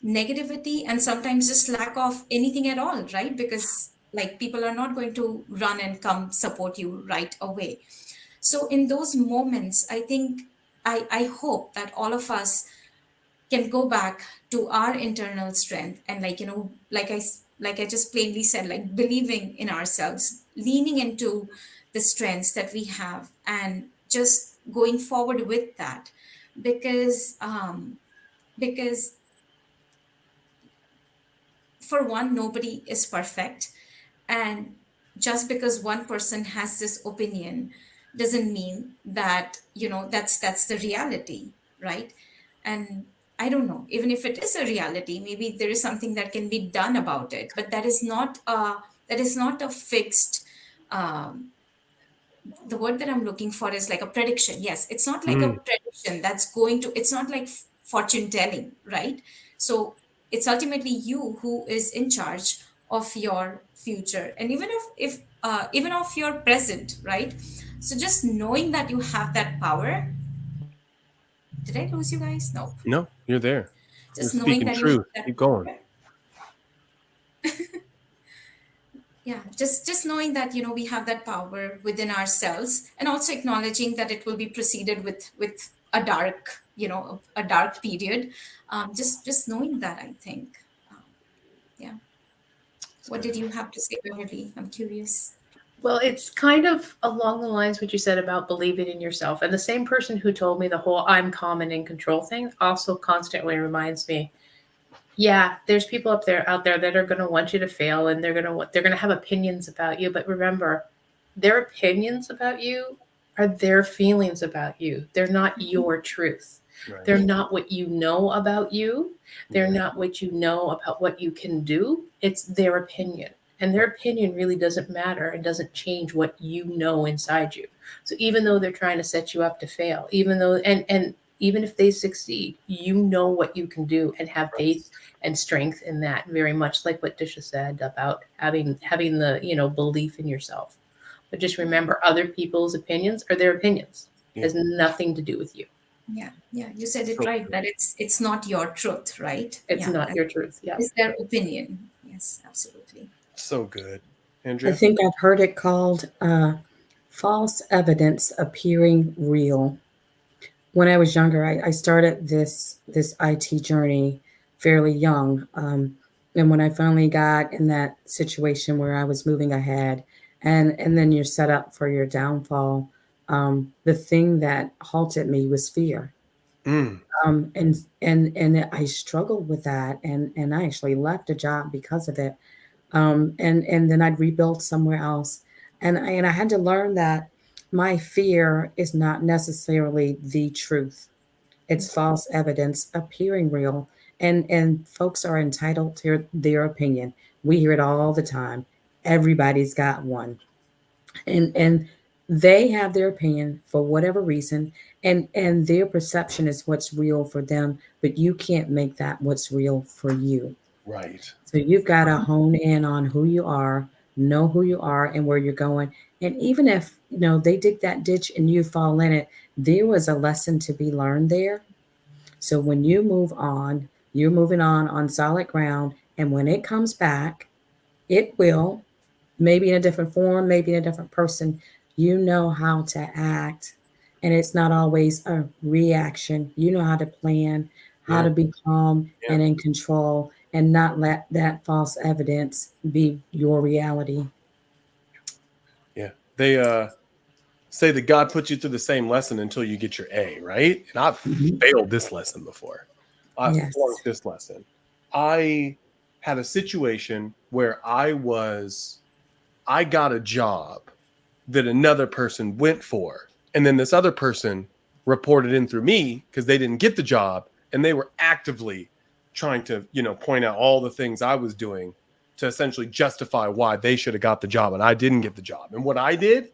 negativity, and sometimes just lack of anything at all, right? Because like people are not going to run and come support you right away. So in those moments, I think I hope that all of us can go back to our internal strength, and like I just plainly said, like believing in ourselves, leaning into the strengths that we have, and just going forward with that. Because um because for one, nobody is perfect, and just because one person has this opinion doesn't mean that that's the reality, right? And I don't know, even if it is a reality, maybe there is something that can be done about it, but that is not a fixed, um, the word that I'm looking for is like a prediction. Yes, it's not like a Mm. prediction it's not like fortune telling, right? So it's ultimately you who is in charge of your future, and even of your present, right? So just knowing that you have that power. Did I lose you guys? Nope. No, you're there. You're Just knowing speaking that you have truth. that Keep going. power. Yeah, just knowing that we have that power within ourselves, and also acknowledging that it will be preceded with a dark, a dark period. Just knowing that, I think. Yeah. What did you have to say, Beverly? I'm curious. Well, it's kind of along the lines what you said about believing in yourself. And the same person who told me the whole I'm calm and in control thing also constantly reminds me, yeah, there's people out there that are going to want you to fail, and they're going to have opinions about you, but remember, their opinions about you are their feelings about you. They're not your truth. Right. They're not what you know about you. They're Yeah. not what you know about what you can do. It's their opinion. And their opinion really doesn't matter and doesn't change what you know inside you. So even though they're trying to set you up to fail, and even if they succeed, you know what you can do, and have faith and strength in that, very much like what Disha said about having the belief in yourself. But just remember, other people's opinions are their opinions. It has nothing to do with you. Yeah, you said it So right, that it's not your truth, right? It's Yeah, not your truth. Yeah. it's their opinion. Yes, absolutely. so good. I Andrea? think I've heard it called false evidence appearing real. When I was younger, I started this IT journey fairly young, and when I finally got in that situation where I was moving ahead, and then you're set up for your downfall, the thing that halted me was fear. Mm. And I struggled with that, and I actually left a job because of it. And then I'd rebuild somewhere else, and I had to learn that my fear is not necessarily the truth. It's false evidence appearing real, and folks are entitled to their opinion. We hear it all the time. Everybody's got one, and they have their opinion for whatever reason, and their perception is what's real for them, but you can't make that what's real for you. Right. So you've got to hone in on who you are, know who you are and where you're going. And even if, they dig that ditch and you fall in it, there was a lesson to be learned there. So when you move on, you're moving on solid ground. And when it comes back, it will, maybe in a different form, maybe in a different person, you know how to act. And it's not always a reaction. You know how to plan, how Yeah. to be calm Yeah. and in control, and not let that false evidence be your reality. Yeah. They say that God puts you through the same lesson until you get your A, right? And I've Mhm. failed this lesson before. I've Yes. flunked this lesson. I had a situation where I got a job that another person went for. And then this other person reported in through me because they didn't get the job. And they were actively trying to, point out all the things I was doing to essentially justify why they should have got the job and I didn't get the job. And what I did,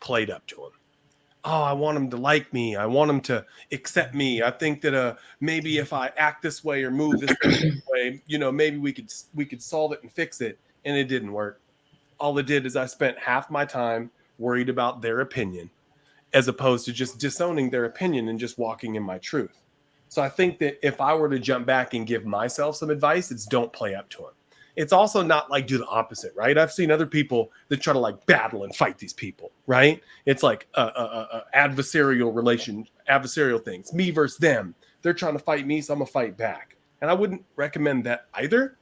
played up to them. oh, I want them to like me. I want them to accept me. I think that maybe if I act this way or move this way, you know, maybe we could solve it and fix it. And it didn't work. All it did is I spent half my time worried about their opinion, as opposed to just disowning their opinion and just walking in my truth. So I think that if I were to jump back and give myself some advice, it's don't play up to them. It's also not like do the opposite, right? I've seen other people that try to like battle and fight these people, right? It's like adversarial things, me versus them. They're trying to fight me, so I'm gonna fight back. And I wouldn't recommend that either.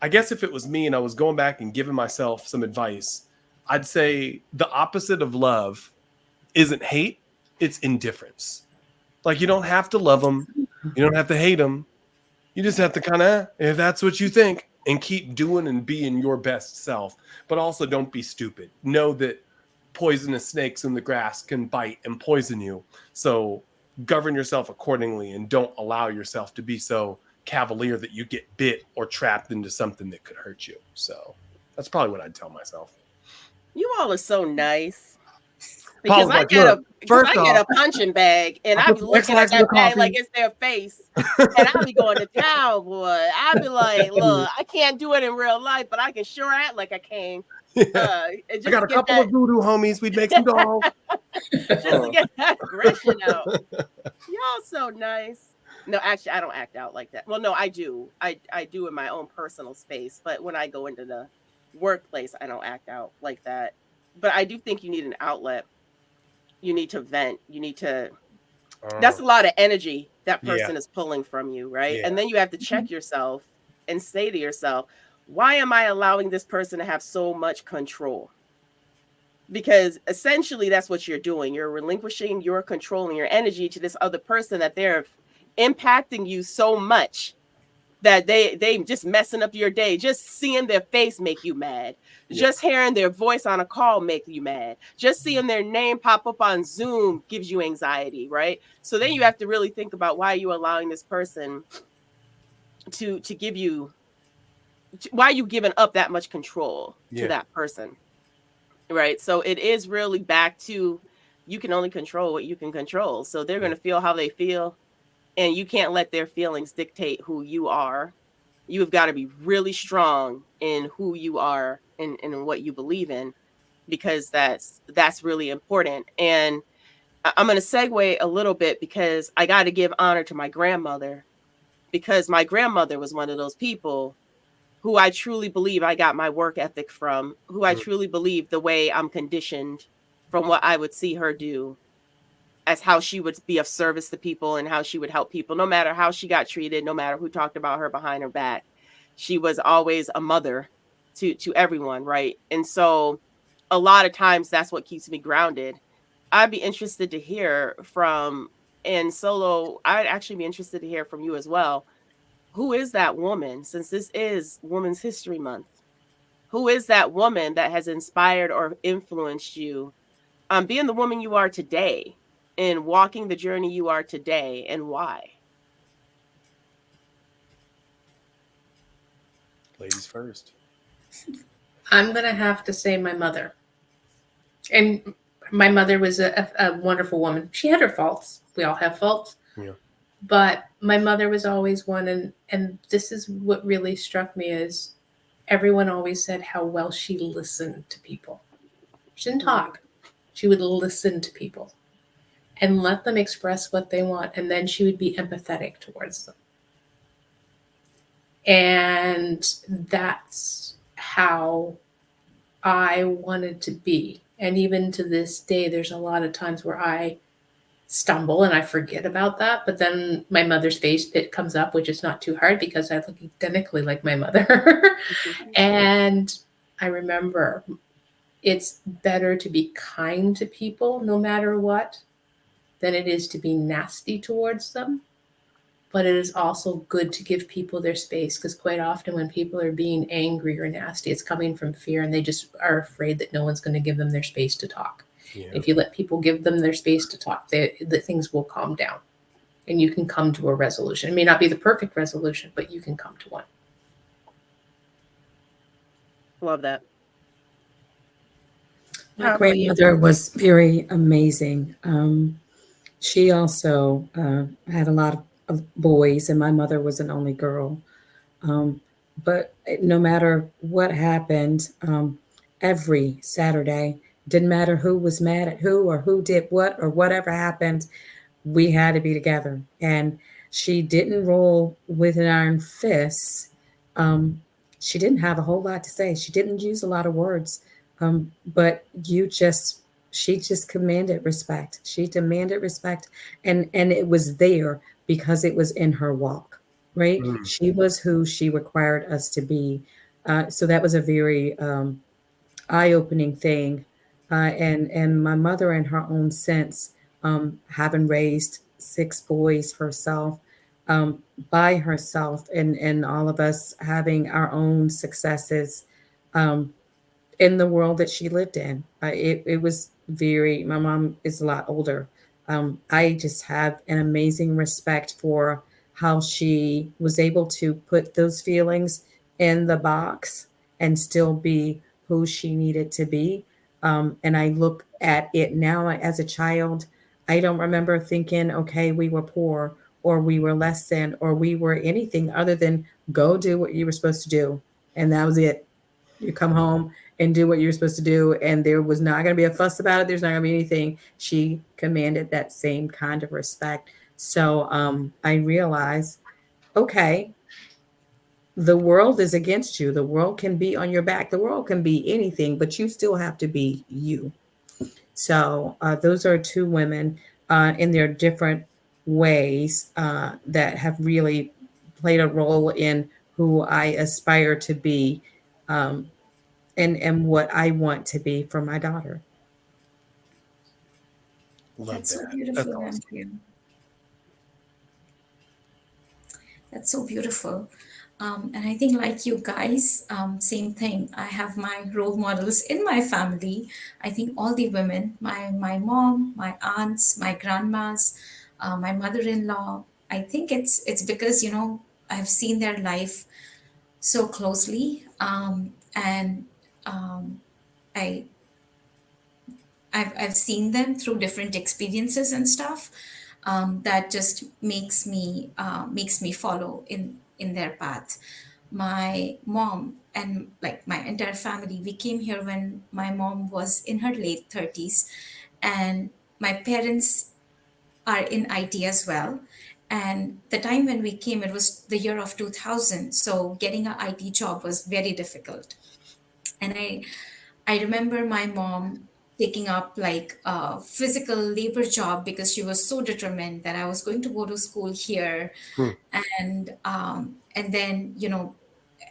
I guess if it was me and I was going back and giving myself some advice, I'd say the opposite of love isn't hate, it's indifference. Like you don't have to love them, you don't have to hate them. You just have to kind of, if that's what you think, and keep doing and being your best self. But also don't be stupid. Know that poisonous snakes in the grass can bite and poison you. So govern yourself accordingly and don't allow yourself to be so cavalier that you get bit or trapped into something that could hurt you. So that's probably what I'd tell myself. You all are so nice. Because I get a punching bag and I be looking at that bag like it's their face. And I be going to town, boy. I be like, look, I can't do it in real life, but I can sure act like I can. Yeah. I got a couple of voodoo homies. We'd make some dolls. Just to get that aggression out. Y'all so nice. No, actually, I don't act out like that. Well, no, I do. I do in my own personal space. But when I go into the workplace, I don't act out like that. But I do think you need an outlet. You need to vent. You need to, that's a lot of energy that person is pulling from you, right? Yeah. And then you have to check yourself and say to yourself, why am I allowing this person to have so much control? Because essentially that's what you're doing. You're relinquishing your control and your energy to this other person that they're impacting you so much that they just messing up your day. Just seeing their face make you mad. Just hearing their voice on a call make you mad. Just seeing their name pop up on Zoom gives you anxiety, right? So then you have to really think about why you're allowing this person to give you, why you giving up that much control to that person, right? So it is really back to, you can only control what you can control. So they're going to feel how they feel. And you can't let their feelings dictate who you are. You've got to be really strong in who you are and what you believe in, because that's really important. And I'm going to segue a little bit because I got to give honor to my grandmother, because my grandmother was one of those people who I truly believe I got my work ethic from, who I truly believe the way I'm conditioned from what I would see her do, as how she would be of service to people and how she would help people, no matter how she got treated, no matter who talked about her behind her back. She was always a mother to everyone, right? And so a lot of times that's what keeps me grounded. I'd be interested to hear from, and Solo, I'd actually be interested to hear from you as well. Who is that woman, since this is Women's History Month? Who is that woman that has inspired or influenced you being the woman you are today? In walking the journey you are today, and why? Ladies first. I'm going to have to say my mother. And my mother was a wonderful woman. She had her faults. We all have faults. Yeah. But my mother was always one. And this is what really struck me is everyone always said how well she listened to people. She didn't talk. She would listen to people and let them express what they want. And then she would be empathetic towards them. And that's how I wanted to be. And even to this day, there's a lot of times where I stumble and I forget about that. But then my mother's face pit comes up, which is not too hard because I look identically like my mother. And I remember it's better to be kind to people no matter what than it is to be nasty towards them. But it is also good to give people their space, because quite often when people are being angry or nasty, it's coming from fear and they just are afraid that no one's going to give them their space to talk. Yeah. If you let people give them their space to talk, the things will calm down and you can come to a resolution. It may not be the perfect resolution, but you can come to one. Love that. My How about you? grandmother was very amazing. She also had a lot of boys, and my mother was an only girl. Um, but no matter what happened, every Saturday, didn't matter who was mad at who or who did what or whatever happened, we had to be together. And she didn't rule with an iron fist. Um, she didn't have a whole lot to say. She didn't use a lot of words. But she just commanded respect. She demanded respect, and it was there because it was in her walk, right? Mm. She was who she required us to be. So that was a very eye-opening thing. And my mother, in her own sense, having raised 6 boys herself, um, by herself, and all of us having our own successes, um, in the world that she lived in. It was very, my mom is a lot older. I just have an amazing respect for how she was able to put those feelings in the box and still be who she needed to be. And I look at it now as a child. I don't remember thinking, okay, we were poor or we were less than or we were anything other than go do what you were supposed to do. And that was it. You come home and do what you're supposed to do. And there was not going to be a fuss about it. There's not going to be anything. She commanded that same kind of respect. So I realized, okay, the world is against you. The world can be on your back. The world can be anything, but you still have to be you. So those are 2 women in their different ways that have really played a role in who I aspire to be. And what I want to be for my daughter. Love That's so that. That's beautiful, awesome. Andrea. That's so beautiful. And I think, like you guys, same thing. I have my role models in my family. I think all the women, my mom, my aunts, my grandmas, my mother-in-law. I think it's because I've seen their life so closely, and um, I I've seen them through different experiences and stuff, that just makes me follow in their path. My mom and like my entire family, we came here when my mom was in her late 30s, and my parents are in IT as well. And the time when we came, it was the year of 2000, so getting an IT job was very difficult. And I remember my mom taking up like a physical labor job because she was so determined that I was going to go to school here. Hmm. And then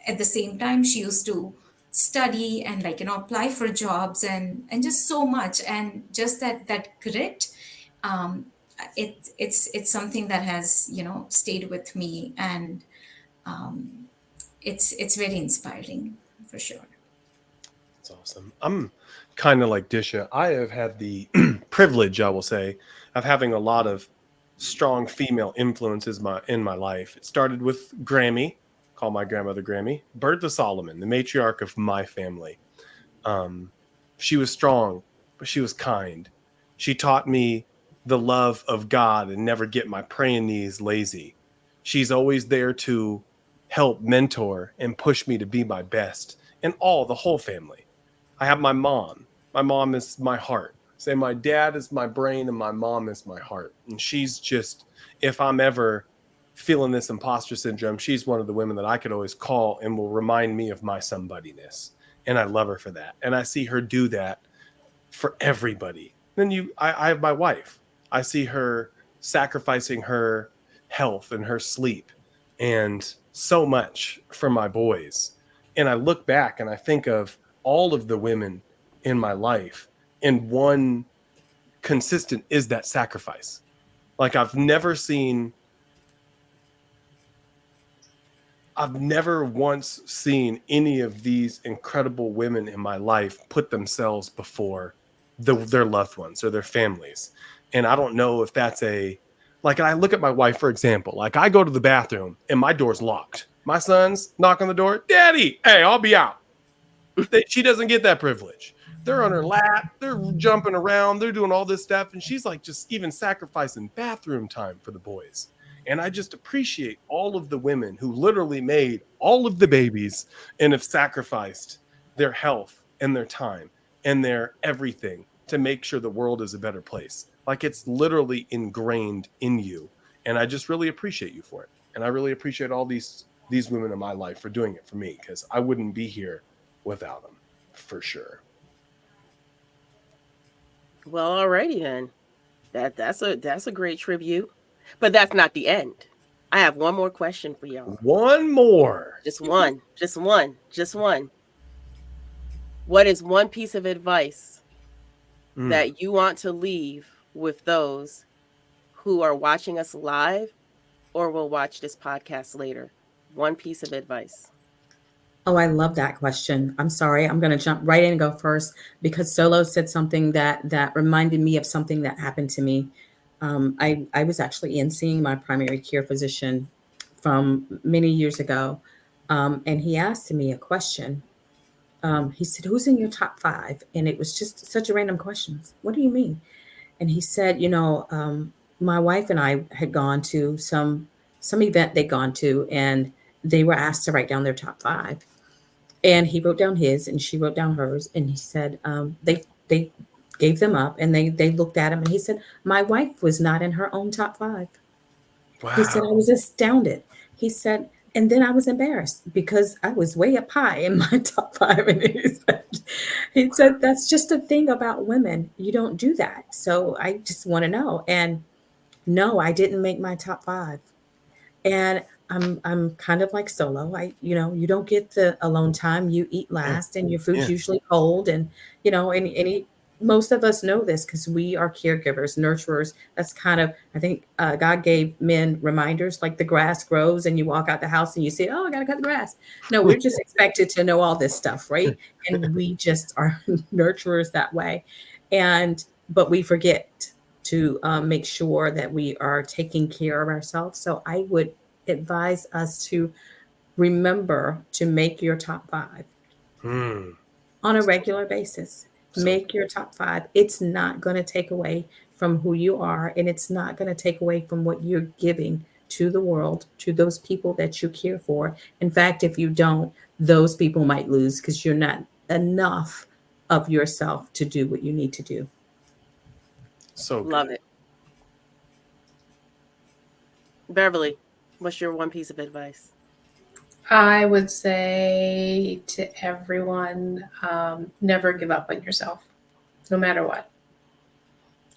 at the same time she used to study and like apply for jobs and just so much, and just that grit. um it's something that has stayed with me, and it's very inspiring for sure. That's awesome. I'm kind of like Disha. I have had the privilege, I will say, of having a lot of strong female influences in my life. It started with Grammy, call my grandmother Grammy, Bertha Solomon, the matriarch of my family. Um, she was strong, but she was kind. She taught me the love of God and never get my praying knees lazy. She's always there to help mentor and push me to be my best, and the whole family. I have my mom. My mom is my heart. Say my dad is my brain and my mom is my heart. And she's just, if I'm ever feeling this imposter syndrome, she's one of the women that I could always call and will remind me of my somebodyness. And I love her for that. And I see her do that for everybody. Then I have my wife. I see her sacrificing her health and her sleep and so much for my boys. And I look back and I think of all of the women in my life, and one consistent is that sacrifice. Like I've never once seen any of these incredible women in my life put themselves before their loved ones or their families. And I don't know if that's like, I look at my wife, for example, like I go to the bathroom and my door's locked. My sons knock on the door, Daddy, hey, I'll be out. She doesn't get that privilege. They're on her lap. They're jumping around. They're doing all this stuff. And she's like just even sacrificing bathroom time for the boys. And I just appreciate all of the women who literally made all of the babies and have sacrificed their health and their time and their everything to make sure the world is a better place. Like it's literally ingrained in you. And I just really appreciate you for it. And I really appreciate all these women in my life for doing it for me, because I wouldn't be here without them, for sure. Well, alrighty then. That's a great tribute. But that's not the end. I have one more question for y'all. One more. Just one. What is one piece of advice that you want to leave with those who are watching us live or will watch this podcast later? One piece of advice. Oh, I love that question. I'm sorry. I'm going to jump right in and go first because Solo said something that reminded me of something that happened to me. I was actually in seeing my primary care physician from many years ago, and he asked me a question. He said, "Who's in your top 5?" And it was just such a random question. What do you mean? And he said, my wife and I had gone to some event they'd gone to, and they were asked to write down their top 5. And he wrote down his, and she wrote down hers. And he said, they gave them up, and they looked at him, and he said, my wife was not in her own top 5. Wow. He said, I was astounded. He said, and then I was embarrassed because I was way up high in my top 5. And he said, that's just the thing about women. You don't do that. So I just want to know. And no, I didn't make my top 5. And I'm kind of like Solo. You don't get the alone time. You eat last, and your food's usually cold. And most of us know this because we are caregivers, nurturers. That's kind of, I think God gave men reminders, like the grass grows and you walk out the house and you say, oh, I got to cut the grass. No, we're just expected to know all this stuff, right? And we just are nurturers that way. But we forget to make sure that we are taking care of ourselves. So I would advise us to remember to make your top 5 on a regular basis. Make your top 5. It's not going to take away from who you are, and it's not going to take away from what you're giving to the world, to those people that you care for. In fact, if you don't, those people might lose because you're not enough of yourself to do what you need to do. So love it. Beverly, what's your one piece of advice? I would say to everyone, never give up on yourself, no matter what.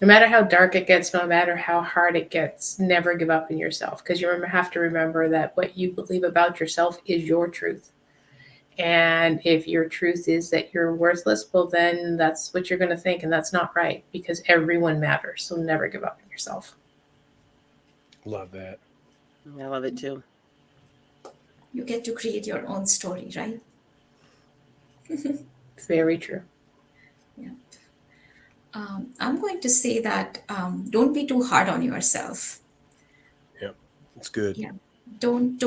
No matter how dark it gets, no matter how hard it gets, never give up on yourself, because you have to remember that what you believe about yourself is your truth. And if your truth is that you're worthless, well, then that's what you're going to think, and that's not right, because everyone matters. So never give up on yourself. Love that. I love it too. You get to create your own story, right? Very true. Yeah. I'm going to say that don't be too hard on yourself. Yeah, it's good. Yeah. Don't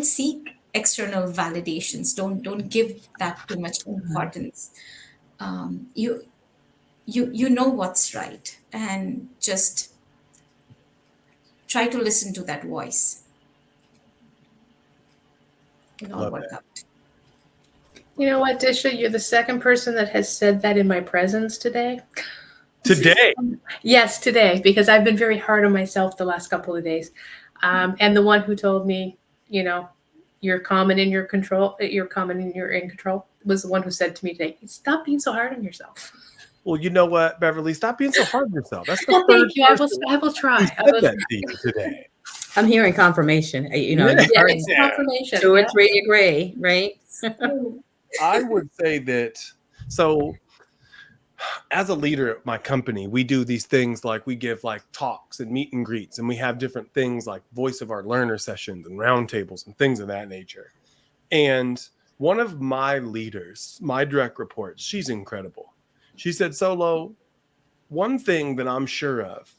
seek external validations. Don't give that too much importance. You know what's right, and just try to listen to that voice. It'll all work out. You know what, Disha? You're the second person that has said that in my presence today. Today? Yes, today, because I've been very hard on myself the last couple of days. And the one who told me, you're calm and in your control, you're in control, was the one who said to me today, stop being so hard on yourself. Well, you know what, Beverly? Stop being so hard on yourself. That's the thank you. I will try. That to you today. I'm hearing confirmation. Confirmation. 2 or 3 agree, right? I would say that. So, as a leader at my company, we do these things like we give like talks and meet and greets, and we have different things like voice of our learner sessions and roundtables and things of that nature. And one of my leaders, my direct reports, she's incredible. She said, Solo, one thing that I'm sure of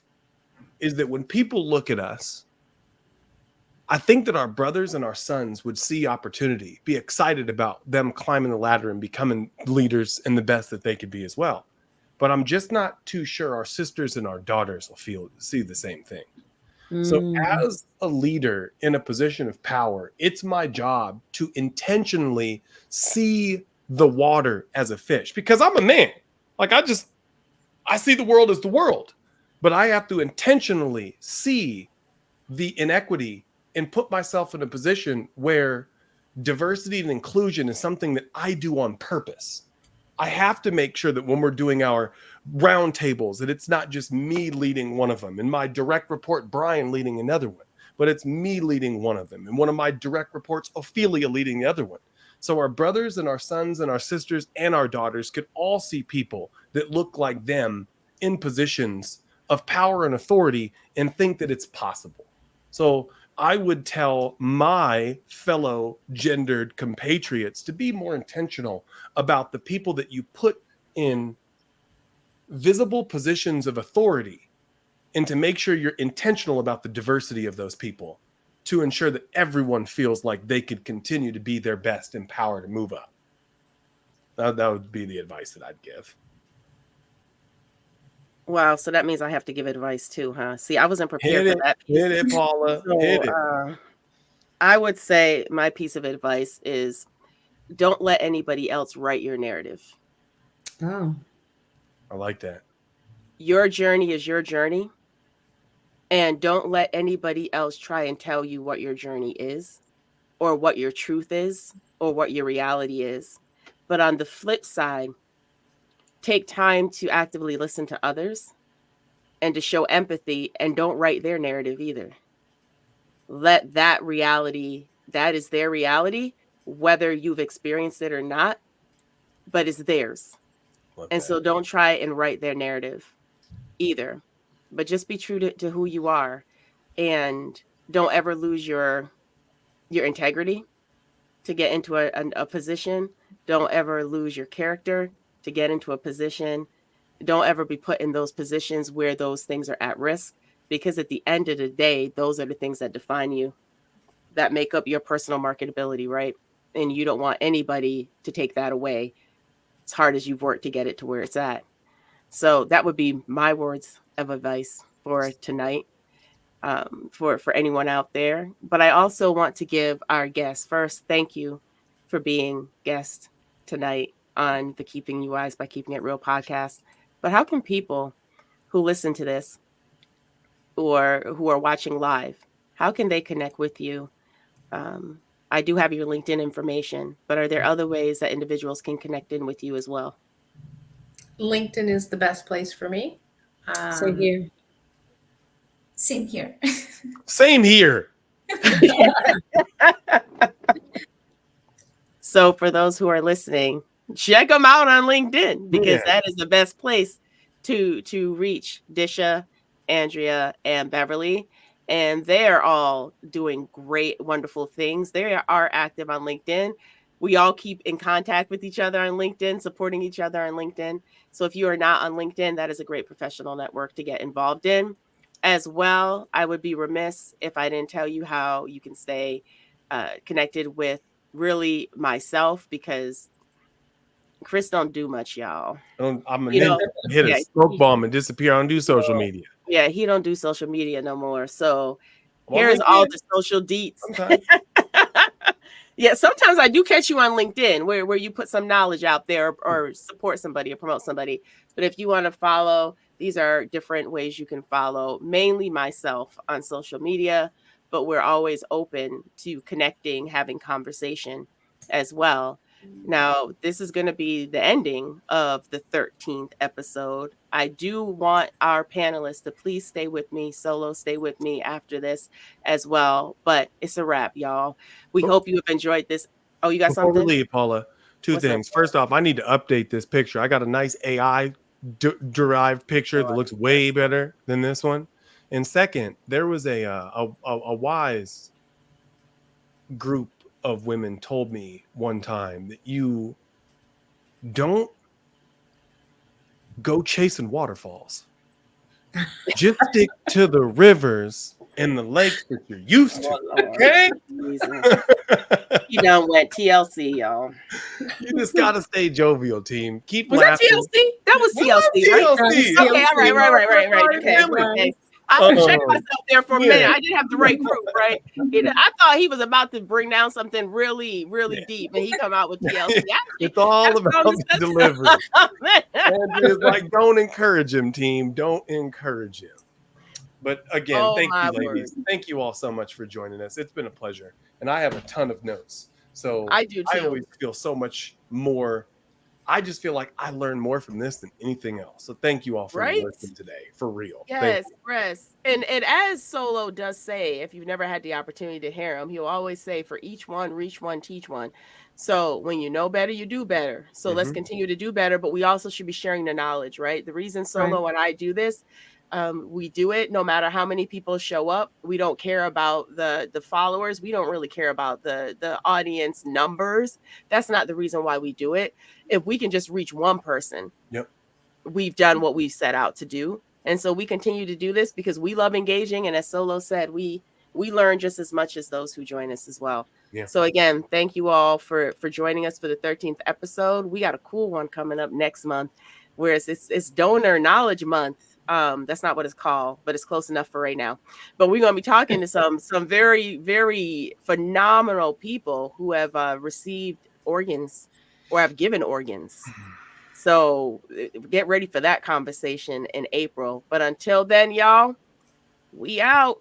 is that when people look at us, I think that our brothers and our sons would see opportunity, be excited about them climbing the ladder and becoming leaders and the best that they could be as well. But I'm just not too sure our sisters and our daughters will see the same thing. So as a leader in a position of power, it's my job to intentionally see the water as a fish, because I'm a man. Like I see the world as the world, but I have to intentionally see the inequity and put myself in a position where diversity and inclusion is something that I do on purpose. I have to make sure that when we're doing our round tables, that it's not just me leading one of them and my direct report, Brian, leading another one, but it's me leading one of them. And one of my direct reports, Ophelia, leading the other one. So our brothers and our sons and our sisters and our daughters could all see people that look like them in positions of power and authority and think that it's possible. So I would tell my fellow gendered compatriots to be more intentional about the people that you put in visible positions of authority, and to make sure you're intentional about the diversity of those people to ensure that everyone feels like they could continue to be their best and power to move up. That would be the advice that I'd give. Wow, so that means I have to give advice too, huh? See, I wasn't prepared for that piece. Hit it, Paula. So, Hit it. I would say my piece of advice is don't let anybody else write your narrative. Oh, I like that. Your journey is your journey. And don't let anybody else try and tell you what your journey is, or what your truth is, or what your reality is. But on the flip side, take time to actively listen to others and to show empathy, and don't write their narrative either. Let that reality, that is their reality, whether you've experienced it or not, but it's theirs. And so don't try and write their narrative either, but just be true to who you are, and don't ever lose your integrity to get into a position. Don't ever lose your character to get into a position. Don't ever be put in those positions where those things are at risk, because at the end of the day, those are the things that define you, that make up your personal marketability, right? And you don't want anybody to take that away, as hard as you've worked to get it to where it's at. So that would be my words of advice for tonight, for anyone out there. But I also want to give our guests first, thank you for being guest tonight on the Keeping You Wise by Keeping It Real podcast. But how can people who listen to this or who are watching live, how can they connect with you? I do have your LinkedIn information, but are there other ways that individuals can connect in with you as well? LinkedIn is the best place for me. so here. Same here. Same here. So for those who are listening, check them out on LinkedIn, because that is the best place to reach Disha, Andrea, and Beverly. And they are all doing great, wonderful things. They are active on LinkedIn. We all keep in contact with each other on LinkedIn, supporting each other on LinkedIn. So if you are not on LinkedIn, that is a great professional network to get involved in. As well, I would be remiss if I didn't tell you how you can stay connected with really myself, because Chris don't do much, y'all. I'm a ninja. Hit a smoke bomb and disappear. I don't do social media. Yeah, he don't do social media no more. So here's all the social deets. Sometimes. Yeah, sometimes I do catch you on LinkedIn where you put some knowledge out there, or support somebody or promote somebody. But if you want to follow, these are different ways you can follow, mainly myself on social media, but we're always open to connecting, having conversation as well. Now, this is going to be the ending of the 13th episode. I do want our panelists to please stay with me, stay with me after this as well. But it's a wrap, y'all. We hope you have enjoyed this. Oh, you got something? Before we leave, Paula, two things. First off, I need to update this picture. I got a nice AI derived picture that looks way better than this one. And second, there was a wise group of women told me one time that you don't go chasing waterfalls. Just stick to the rivers in the lakes that you're used to. Oh, Lord. Okay. He done went TLC, y'all. You just gotta stay jovial, team. Keep Was laughing. that TLC? That was TLC, right? TLC. Okay, all right. Okay. I was checking myself there for a minute. I didn't have the right group, right? I thought he was about to bring down something really, really deep, and he come out with TLC. It's all about the delivery. Andrea's like, don't encourage him, team. Don't encourage him. But again, thank you, ladies. Thank you all so much for joining us. It's been a pleasure. And I have a ton of notes. So I do too. I always feel so much more. I just feel like I learned more from this than anything else. So thank you all for listening today. For real. Yes. And as Solo does say, if you've never had the opportunity to hear him, he'll always say, for each one, reach one, teach one. So when you know better, you do better. So let's continue to do better. But we also should be sharing the knowledge, right? The reason Solo and I do this, we do it no matter how many people show up. We don't care about the followers. We don't really care about the audience numbers. That's not the reason why we do it. If we can just reach one person, we've done what we set out to do. And so we continue to do this because we love engaging. And as Solo said, we learn just as much as those who join us as well. Yeah. So again, thank you all for joining us for the 13th episode. We got a cool one coming up next month, whereas it's Donor Knowledge Month. That's not what it's called, but it's close enough for right now. But we're going to be talking to some very, very phenomenal people who have received organs or have given organs. So get ready for that conversation in April. But until then, y'all, we out.